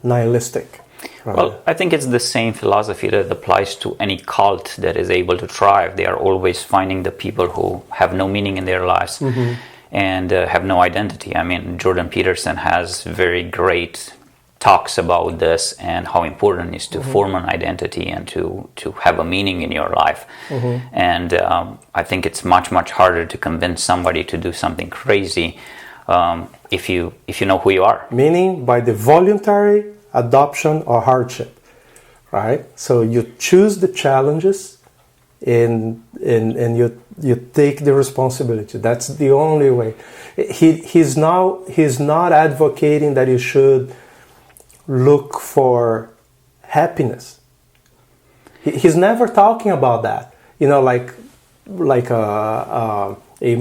nihilistic. Right? Well, I think it's the same philosophy that applies to any cult that is able to thrive. They are always finding the people who have no meaning in their lives and have no identity. I mean, Jordan Peterson has very great talks about this and how important it is to form an identity and to have a meaning in your life. And I think it's much harder to convince somebody to do something crazy if you know who you are. Meaning by the voluntary adoption or hardship, right? So you choose the challenges and you take the responsibility. That's the only way. He's not advocating that you should look for happiness. He's never talking about that. Like a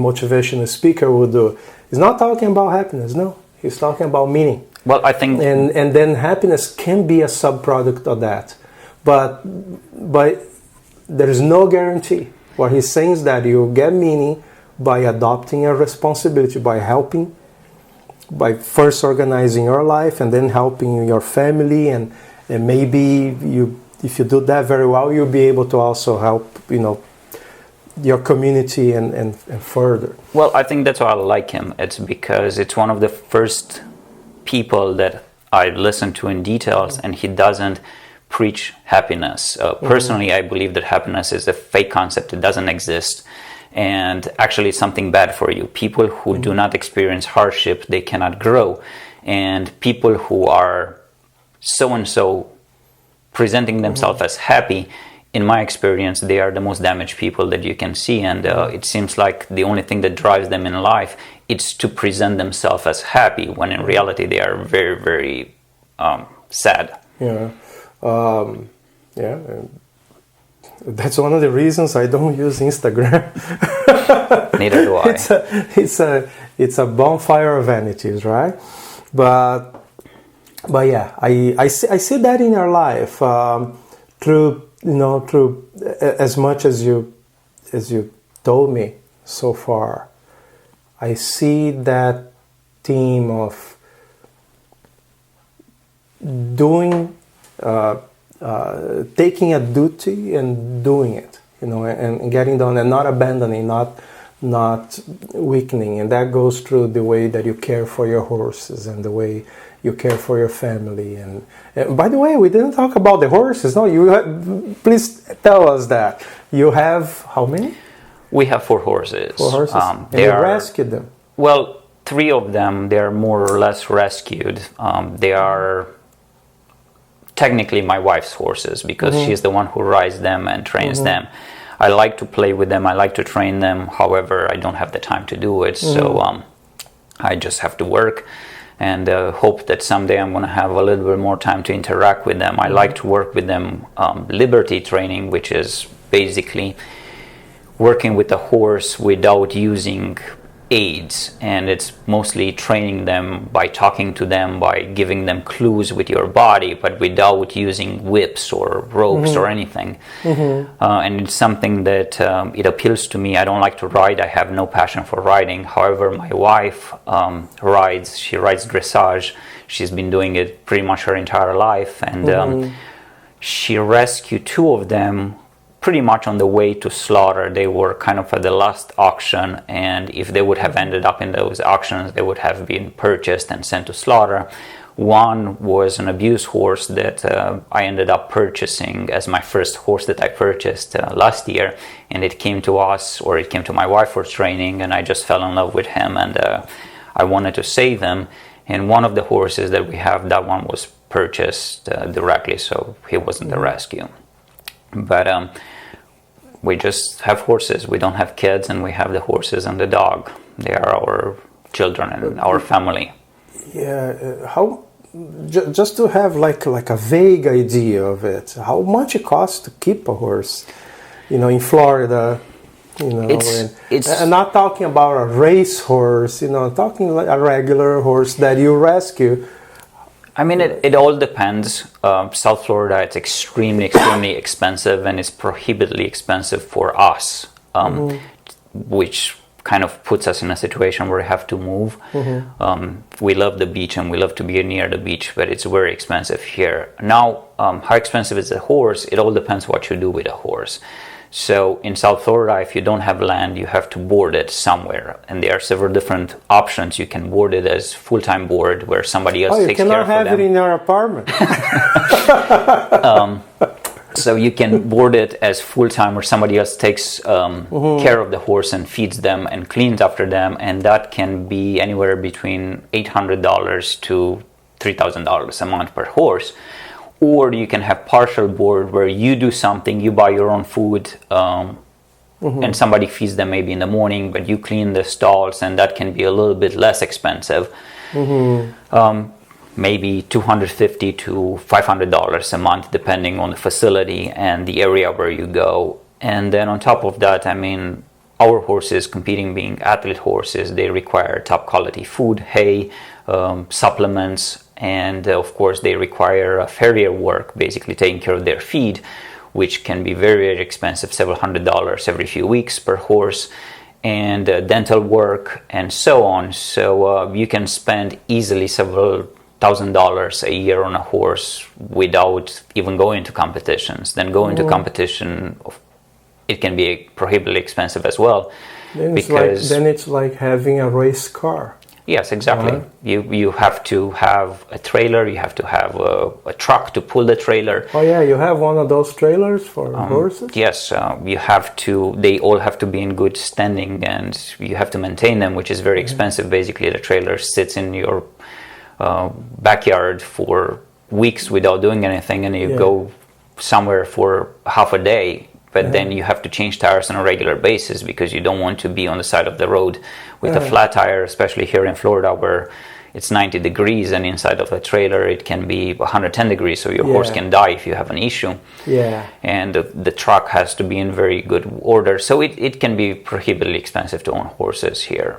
motivational speaker would do. He's not talking about happiness. No, he's talking about meaning. Well, I think, and then happiness can be a subproduct of that, but there is no guarantee. What he's saying is that you get meaning by adopting a responsibility, by helping, by first organizing your life and then helping your family, and maybe if you do that very well, you'll be able to also help your community and further. Well, I think that's why I like him. It's because it's one of the first people that I listen to in details, and he doesn't preach happiness. Personally, I believe that happiness is a fake concept. It doesn't exist. And actually it's something bad for you. People who do not experience hardship, they cannot grow. And people who are so-and-so presenting themselves as happy, in my experience, they are the most damaged people that you can see. And it seems like the only thing that drives them in life is to present themselves as happy, when in reality they are very sad. Yeah. And that's one of the reasons I don't use Instagram. Neither do I. It's a bonfire of vanities, right? But yeah, I see that in your life through as much as you told me so far. I see that theme of doing. Taking a duty and doing it, and getting done, and not abandoning, not weakening, and that goes through the way that you care for your horses and the way you care for your family. And by the way, we didn't talk about the horses. No, please tell us that you have how many? We have 4 horses. 4 horses. And you rescued them. Well, 3 of them, they are more or less rescued. They are technically my wife's horses, because she's the one who rides them and trains them. I like to play with them, I like to train them. However, I don't have the time to do it, so I just have to work and hope that someday I'm going to have a little bit more time to interact with them. I like to work with them liberty training, which is basically working with the horse without using aids, and it's mostly training them by talking to them, by giving them clues with your body, but without using whips or ropes or anything. And it's something that it appeals to me. I don't like to ride. I have no passion for riding. However, my wife rides. She rides dressage. She's been doing it pretty much her entire life, and she rescued 2 of them pretty much on the way to slaughter. They were kind of at the last auction, and if they would have ended up in those auctions, they would have been purchased and sent to slaughter. One was an abused horse that I ended up purchasing as my first horse that I purchased last year, and it came to us, or it came to my wife for training, and I just fell in love with him, and I wanted to save him. And one of the horses that we have, that one was purchased directly, so he wasn't a rescue. But we just have horses. We don't have kids, and we have the horses and the dog. They are our children and our family. Yeah. How? Just to have like a vague idea of it. How much it costs to keep a horse? In Florida. I'm not talking about a race horse. Talking like a regular horse that you rescue. I mean, it all depends. South Florida, it's extremely, extremely expensive, and it's prohibitively expensive for us, which kind of puts us in a situation where we have to move. We love the beach and we love to be near the beach, but it's very expensive here. Now, how expensive is a horse? It all depends what you do with a horse. So in South Florida, if you don't have land, you have to board it somewhere. And there are several different options. You can board it as full-time board where somebody else takes care of them. You cannot have it in your apartment. So you can board it as full-time where somebody else takes care of the horse and feeds them and cleans after them. And that can be anywhere between $800 to $3,000 a month per horse. Or you can have partial board where you do something, you buy your own food, and somebody feeds them maybe in the morning, but you clean the stalls, and that can be a little bit less expensive. Maybe $250 to $500 a month, depending on the facility and the area where you go. And then on top of that, I mean, our horses competing being athlete horses, they require top quality food, hay, supplements, and of course they require farrier work, basically taking care of their feed, which can be very, very expensive, several $100s every few weeks per horse, and dental work and so on. So you can spend easily several $1,000 a year on a horse without even going to competitions. Then going to competition, it can be prohibitively expensive as well. Then it's like having a race car. Yes, exactly. You have to have a trailer, you have to have a truck to pull the trailer. Oh yeah, you have one of those trailers for horses? Yes, you have to, they all have to be in good standing, and you have to maintain them, which is very expensive. Basically, the trailer sits in your backyard for weeks without doing anything, and you go somewhere for half a day. But then you have to change tires on a regular basis because you don't want to be on the side of the road with a flat tire, especially here in Florida where it's 90 degrees and inside of a trailer it can be 110 degrees, so your horse can die if you have an issue. And the truck has to be in very good order, so it can be prohibitively expensive to own horses here.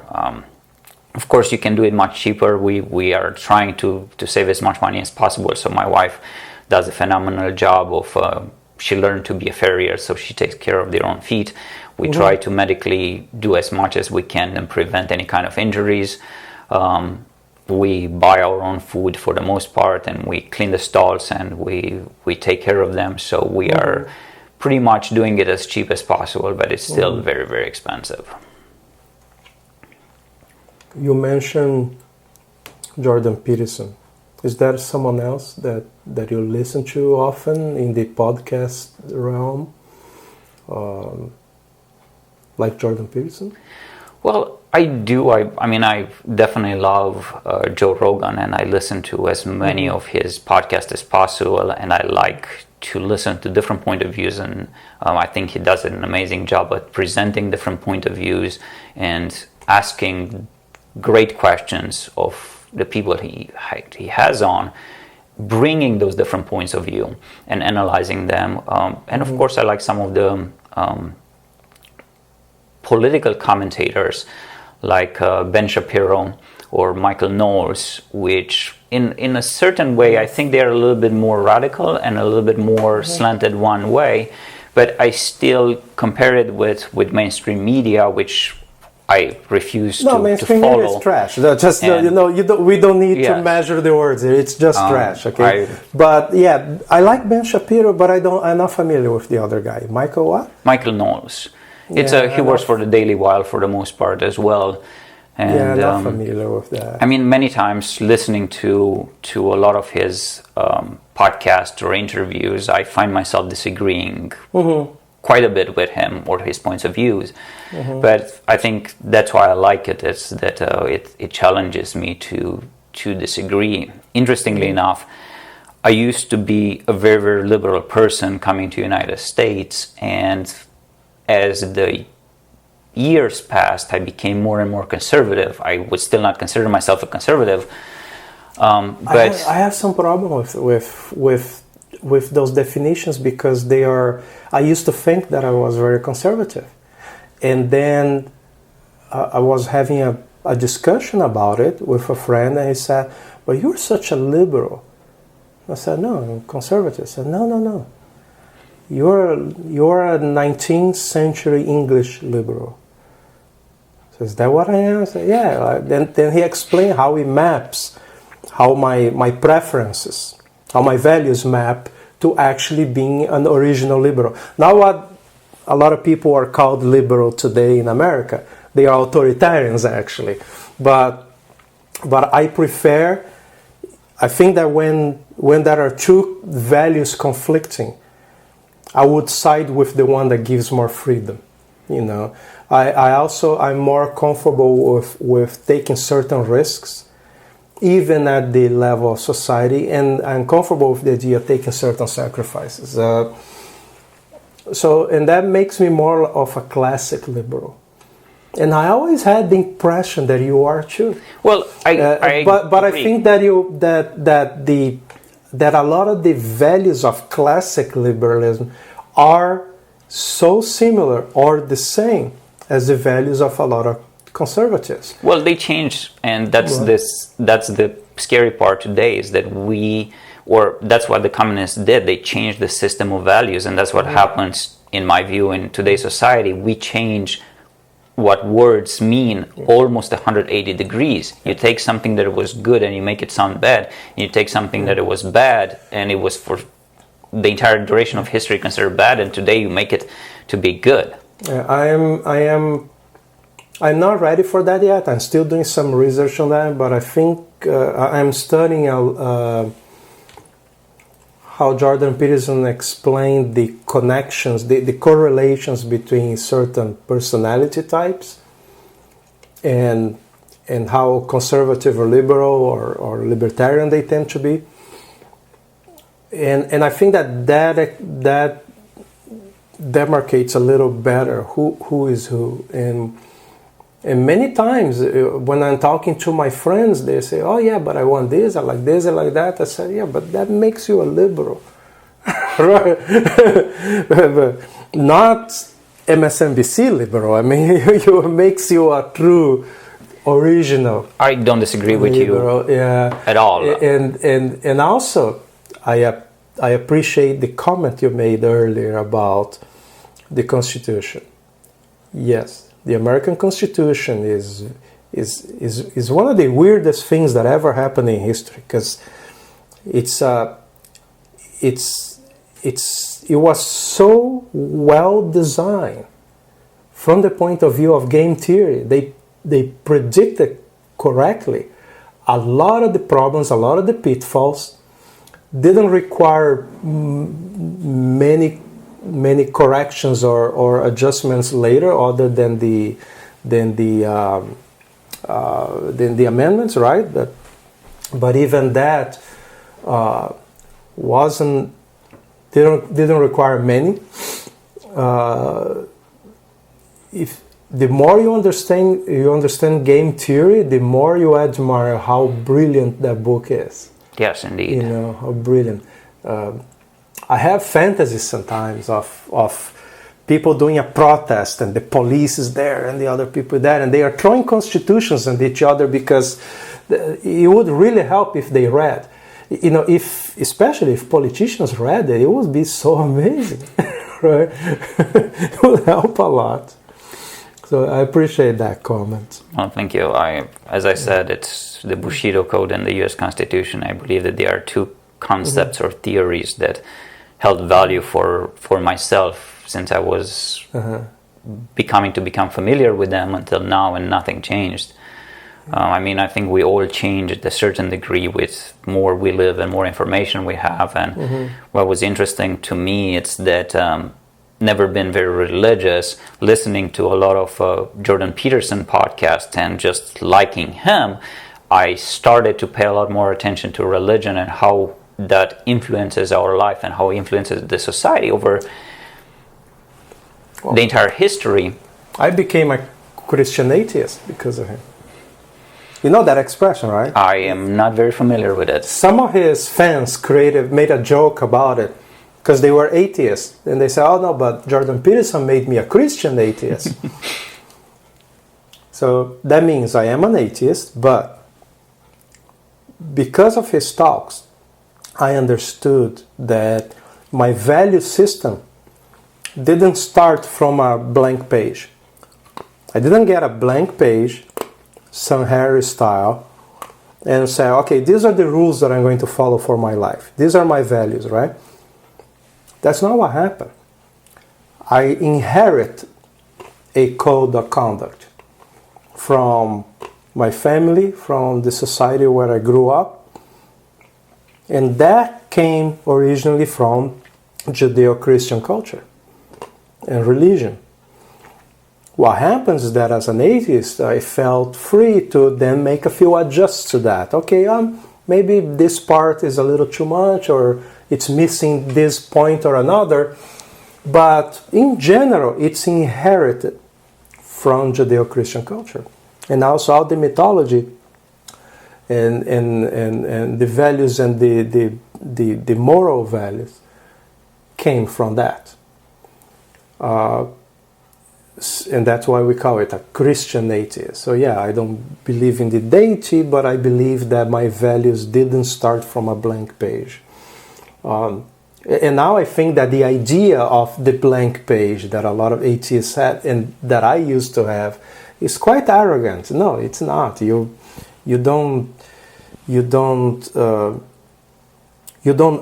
Of course, you can do it much cheaper. We are trying to save as much money as possible, so my wife does a phenomenal job of she learned to be a farrier, so she takes care of their own feet. We try to medically do as much as we can and prevent any kind of injuries. We buy our own food for the most part, and we clean the stalls and we take care of them. So we are pretty much doing it as cheap as possible, but it's still very, very expensive. You mentioned Jordan Peterson. Is there someone else that you listen to often in the podcast realm, like Jordan Peterson? Well, I do. I mean, I definitely love Joe Rogan, and I listen to as many of his podcasts as possible, and I like to listen to different point of views, and I think he does an amazing job at presenting different point of views and asking great questions of the people he has on, bringing those different points of view and analyzing them. And of course, I like some of the political commentators like Ben Shapiro or Michael Knowles, which in a certain way, I think they're a little bit more radical and a little bit more slanted one way, but I still compare it with mainstream media, which I refuse to follow. Mainstream media is trash. Just we don't need to measure the words here. It's just trash, okay? But yeah, I like Ben Shapiro, but I'm not familiar with the other guy. Michael what? Michael Knowles. He works for the Daily Wire for the most part as well. And, I'm not familiar with that. I mean, many times listening to a lot of his podcasts or interviews, I find myself disagreeing quite a bit with him or his points of views. But I think that's why I like it. It's that it challenges me to disagree. Interestingly enough, I used to be a very, very liberal person coming to the United States, and as the years passed, I became more and more conservative. I would still not consider myself a conservative, but I have some problem with those definitions because they are. I used to think that I was very conservative, and then I was having a discussion about it with a friend, and he said, "But you're such a liberal." I said, no, I'm conservative. I said, no. You're a 19th century English liberal. So is that what I am? I said, yeah. Then he explained how he maps, how my preferences, how my values map to actually being an original liberal. Now what a lot of people are called liberal today in America, they are authoritarians actually. But I think that when there are two values conflicting, I would side with the one that gives more freedom. You know, I'm more comfortable with taking certain risks, even at the level of society, and I'm comfortable with the idea of taking certain sacrifices. And that makes me more of a classic liberal. And I always had the impression that you are too. Well, but I think that that a lot of the values of classic liberalism are so similar or the same as the values of a lot of conservatives. Well, they changed, and that's the scary part today, is that that's what the communists did. They changed the system of values, and that's what happens, in my view, in today's society. We change what words mean almost 180 degrees. You take something that was good and you make it sound bad, and you take something that it was bad and it was for the entire duration of history considered bad, and today you make it to be good. I'm not ready for that yet. I'm still doing some research on that, but I think I'm studying how Jordan Peterson explained the connections, the correlations between certain personality types and how conservative or liberal or libertarian they tend to be. And I think that demarcates a little better who is who. And many times when I'm talking to my friends, they say, oh yeah, but I want this, I like this, I like that. I said, yeah, but that makes you a liberal. Right? Not MSNBC liberal. I mean, it makes you a true original. I don't disagree with liberal. you at all. And also, I appreciate the comment you made earlier about the Constitution. Yes. The American Constitution is one of the weirdest things that ever happened in history, because it was so well designed from the point of view of game theory. They predicted correctly a lot of the problems, a lot of the pitfalls. Didn't require many corrections or adjustments later, other than the amendments, right? But even that didn't require many. If the more you understand game theory, the more you admire how brilliant that book is. Yes, indeed. You know how brilliant. I have fantasies sometimes of people doing a protest and the police is there and the other people there, and they are throwing constitutions at each other, because it would really help if they read. You know, especially if politicians read it, it would be so amazing, right? It would help a lot. So I appreciate that comment. Well, thank you. As I said, it's the Bushido Code and the U.S. Constitution. I believe that there are two concepts or theories that held value for myself since I was become familiar with them until now, and nothing changed. I mean, I think we all change at a certain degree with more we live and more information we have. And what was interesting to me, it's that never been very religious, listening to a lot of Jordan Peterson podcasts and just liking him, I started to pay a lot more attention to religion and how that influences our life and how it influences the society over the entire history. I became a Christian atheist because of him. You know that expression, right? I am not very familiar with it. Some of his fans made a joke about it because they were atheists. And they said, oh no, but Jordan Peterson made me a Christian atheist. So that means I am an atheist, but because of his talks, I understood that my value system didn't start from a blank page. I didn't get a blank page, some Harry style, and say, okay, these are the rules that I'm going to follow for my life. These are my values, right? That's not what happened. I inherit a code of conduct from my family, from the society where I grew up, and that came originally from Judeo-Christian culture and religion. What happens is that as an atheist, I felt free to then make a few adjustments to that. Okay, maybe this part is a little too much, or it's missing this point or another, but in general, it's inherited from Judeo-Christian culture. And also all the mythology and the values and the moral values came from that. And that's why we call it a Christian atheist. So yeah, I don't believe in the deity, but I believe that my values didn't start from a blank page. And now I think that the idea of the blank page that a lot of atheists had and that I used to have is quite arrogant. No, it's not. You don't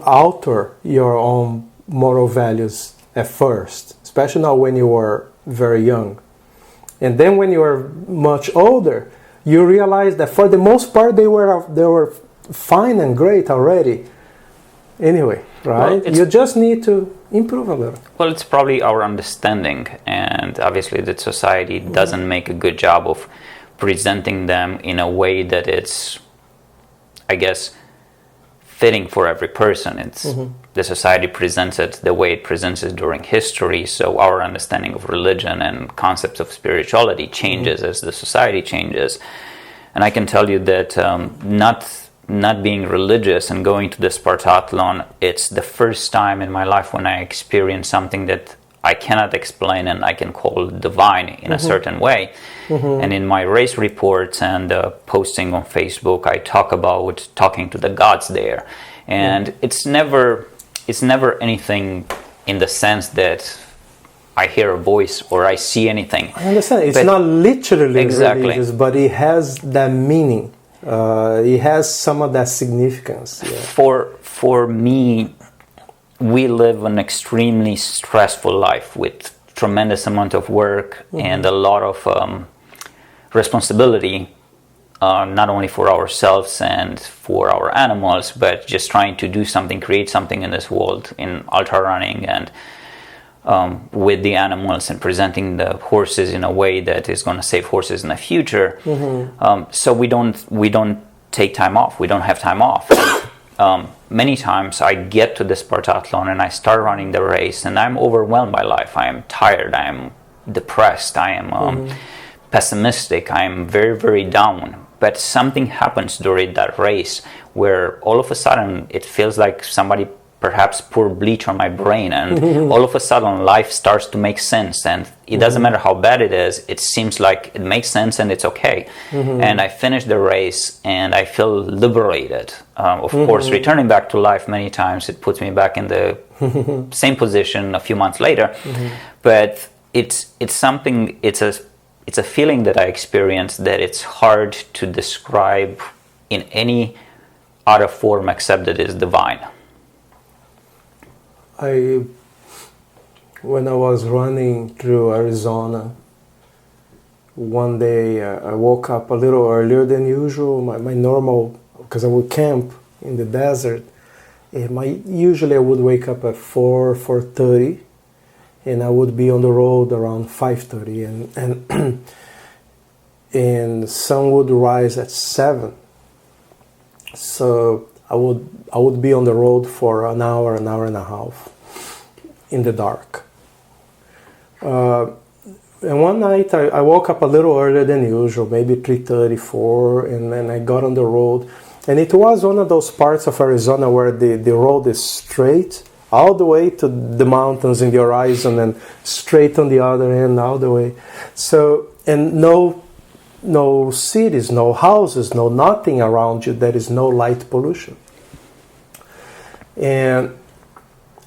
alter your own moral values at first, especially not when you were very young. And then when you are much older, you realize that for the most part they were fine and great already. Anyway, right? Well, you just need to improve a little. Well, it's probably our understanding, and obviously that society doesn't make a good job of presenting them in a way that it's, I guess, fitting for every person. It's the society presents it the way it presents it during history, so our understanding of religion and concepts of spirituality changes as the society changes. And I can tell you that not being religious and going to the Spartathlon, it's the first time in my life when I experienced something that I cannot explain and I can call divine in a certain way. And in my race reports and posting on Facebook, I talk about talking to the gods there. And it's never anything in the sense that I hear a voice or I see anything. I understand. It's not literally religious, but it has that meaning. It has some of that significance. Yeah. For me, we live an extremely stressful life with tremendous amount of work and a lot of responsibility, not only for ourselves and for our animals, but just trying to do something, create something in this world in ultra running and with the animals and presenting the horses in a way that is going to save horses in the future. So we don't take time off. We don't have time off. Many times I get to the Spartathlon and I start running the race and I'm overwhelmed by life. I am tired. I am depressed. I am pessimistic. I am very, very down. But something happens during that race where all of a sudden it feels like somebody perhaps poured bleach on my brain, and all of a sudden life starts to make sense, and it doesn't matter how bad it is, it seems like it makes sense and it's okay. And I finish the race and I feel liberated. Of course, returning back to life many times, it puts me back in the same position a few months later. But it's something, it's a feeling that I experience that it's hard to describe in any other form except that it's divine. When I was running through Arizona, one day I woke up a little earlier than usual. My normal, because I would camp in the desert, usually I would wake up at 4:30, and I would be on the road around 5:30, and and sun would rise at 7. So I would be on the road for an hour and a half in the dark. And one night I woke up a little earlier than usual, maybe 3:30, 4, and then I got on the road. And it was one of those parts of Arizona where the road is straight all the way to the mountains in the horizon and straight on the other end all the way. So, and no cities, no houses, no nothing around you. There is no light pollution. and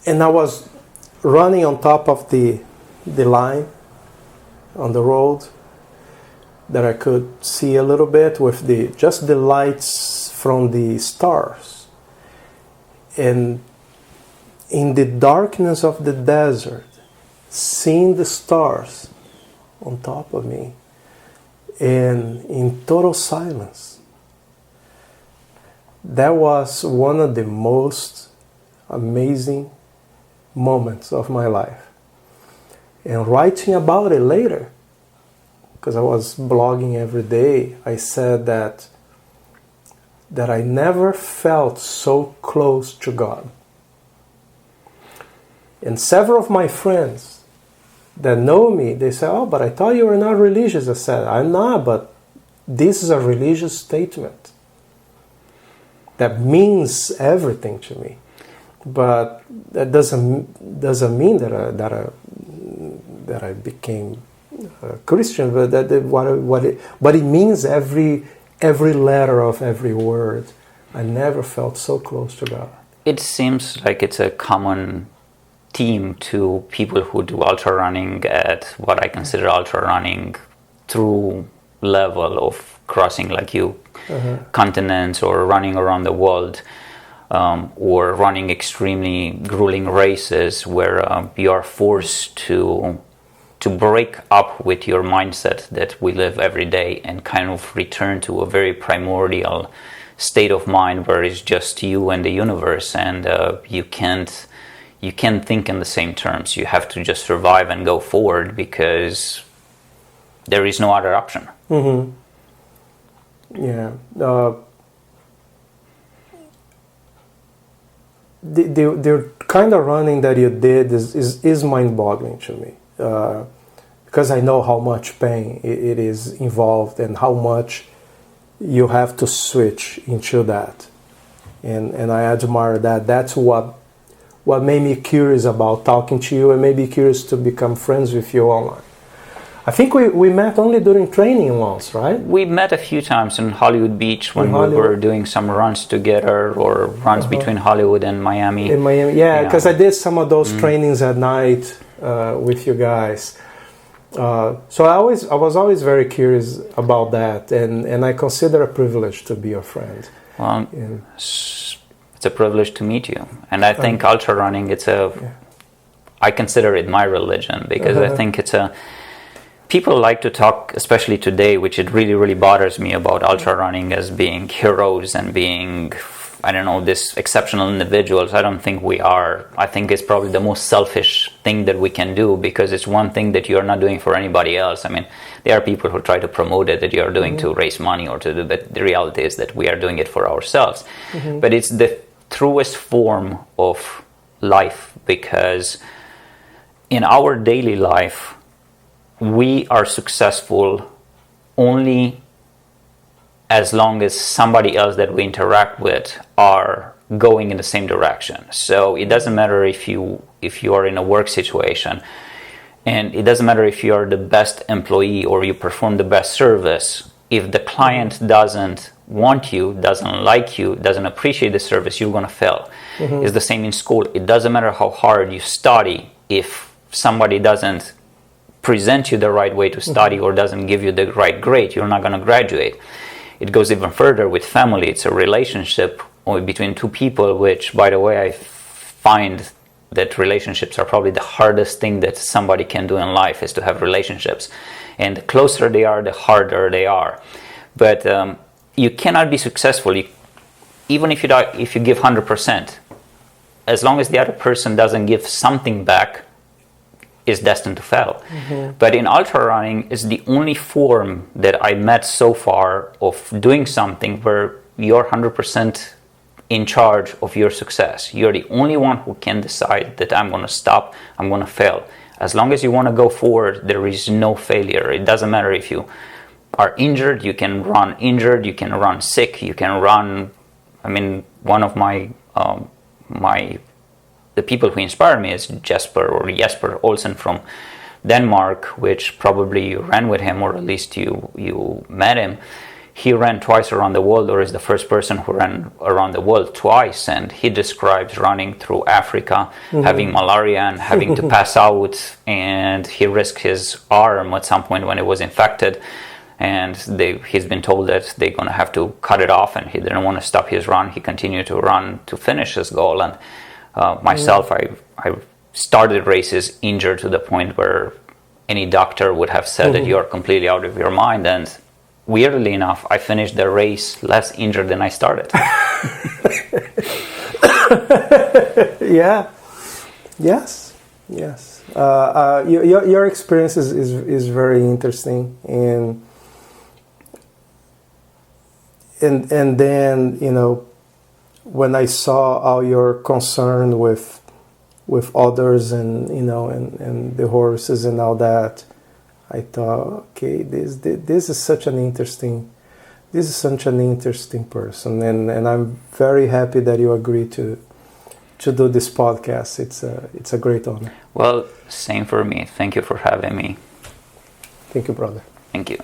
I was running on top of the line on the road that I could see a little bit with just the lights from the stars. And in the darkness of the desert, seeing the stars on top of me and in total silence, that was one of the most amazing moments of my life. And writing about it later, because I was blogging every day, I said that I never felt so close to God. And several of my friends that know me, they say, "Oh, but I thought you were not religious." I said, "I'm not, but this is a religious statement that means everything to me. But that doesn't mean that I became a Christian, but but it means every letter of every word. I never felt so close to God." It seems like it's a common theme to people who do ultra running at what I consider ultra running through level of crossing, like you, continents, or running around the world, or running extremely grueling races where you are forced to break up with your mindset that we live every day and kind of return to a very primordial state of mind where it's just you and the universe, and you can't think in the same terms. You have to just survive and go forward because there is no other option. Mm-hmm. Yeah. The kind of running that you did is mind-boggling to me, because I know how much pain it is involved and how much you have to switch into that, and I admire that. That's what made me curious about talking to you and made me curious to become friends with you online. I think we met only during training once, right? We met a few times in Hollywood Beach when we were doing some runs together, or runs between Hollywood and Miami. In Miami, yeah, because I did some of those trainings at night with you guys. So I was always very curious about that, and I consider a privilege to be your friend. Well, it's a privilege to meet you, and I think ultra running, I consider it my religion, because I think people like to talk, especially today, which it really, really bothers me, about ultra running as being heroes and being, I don't know, this exceptional individuals. I don't think we are. I think it's probably the most selfish thing that we can do, because it's one thing that you're not doing for anybody else. I mean, there are people who try to promote it, that you're doing to raise money or to do, but the reality is that we are doing it for ourselves. But it's the truest form of life, because in our daily life, we are successful only as long as somebody else that we interact with are going in the same direction. So it doesn't matter if you are in a work situation, and it doesn't matter if you are the best employee or you perform the best service. If the client doesn't want you, doesn't like you, doesn't appreciate the service, you're going to fail. It's the same in school. It doesn't matter how hard you study. If somebody doesn't present you the right way to study or doesn't give you the right grade, you're not going to graduate. It goes even further with family. It's a relationship between two people, which, by the way, I find that relationships are probably the hardest thing that somebody can do in life, is to have relationships. And the closer they are, the harder they are. But you cannot be successful, even if you give 100%. As long as the other person doesn't give something back, is destined to fail. But in ultra running, it's the only form that I met so far of doing something where you're 100% in charge of your success. You're the only one who can decide that I'm going to stop, I'm going to fail. As long as you want to go forward, there is no failure. It doesn't matter if you are injured, you can run injured, you can run sick, you can run. I mean, one of the people who inspire me is Jesper Olsen from Denmark, which probably you ran with him, or at least you met him. he ran twice around the world, or is the first person who ran around the world twice. And he describes running through Africa, having malaria and having to pass out. And he risked his arm at some point when it was infected. And he's been told that they're going to have to cut it off. And he didn't want to stop his run. He continued to run to finish his goal. And myself, I started races injured to the point where any doctor would have said that you're completely out of your mind. And weirdly enough, I finished the race less injured than I started. Yeah. Yes. Your experience is very interesting, and then, you know, when I saw all your concern with others, and, you know, and the horses and all that, I thought, okay, this is such an interesting person, and I'm very happy that you agreed to do this podcast. It's a great honor. Well, same for me. Thank you for having me. Thank you, brother. Thank you.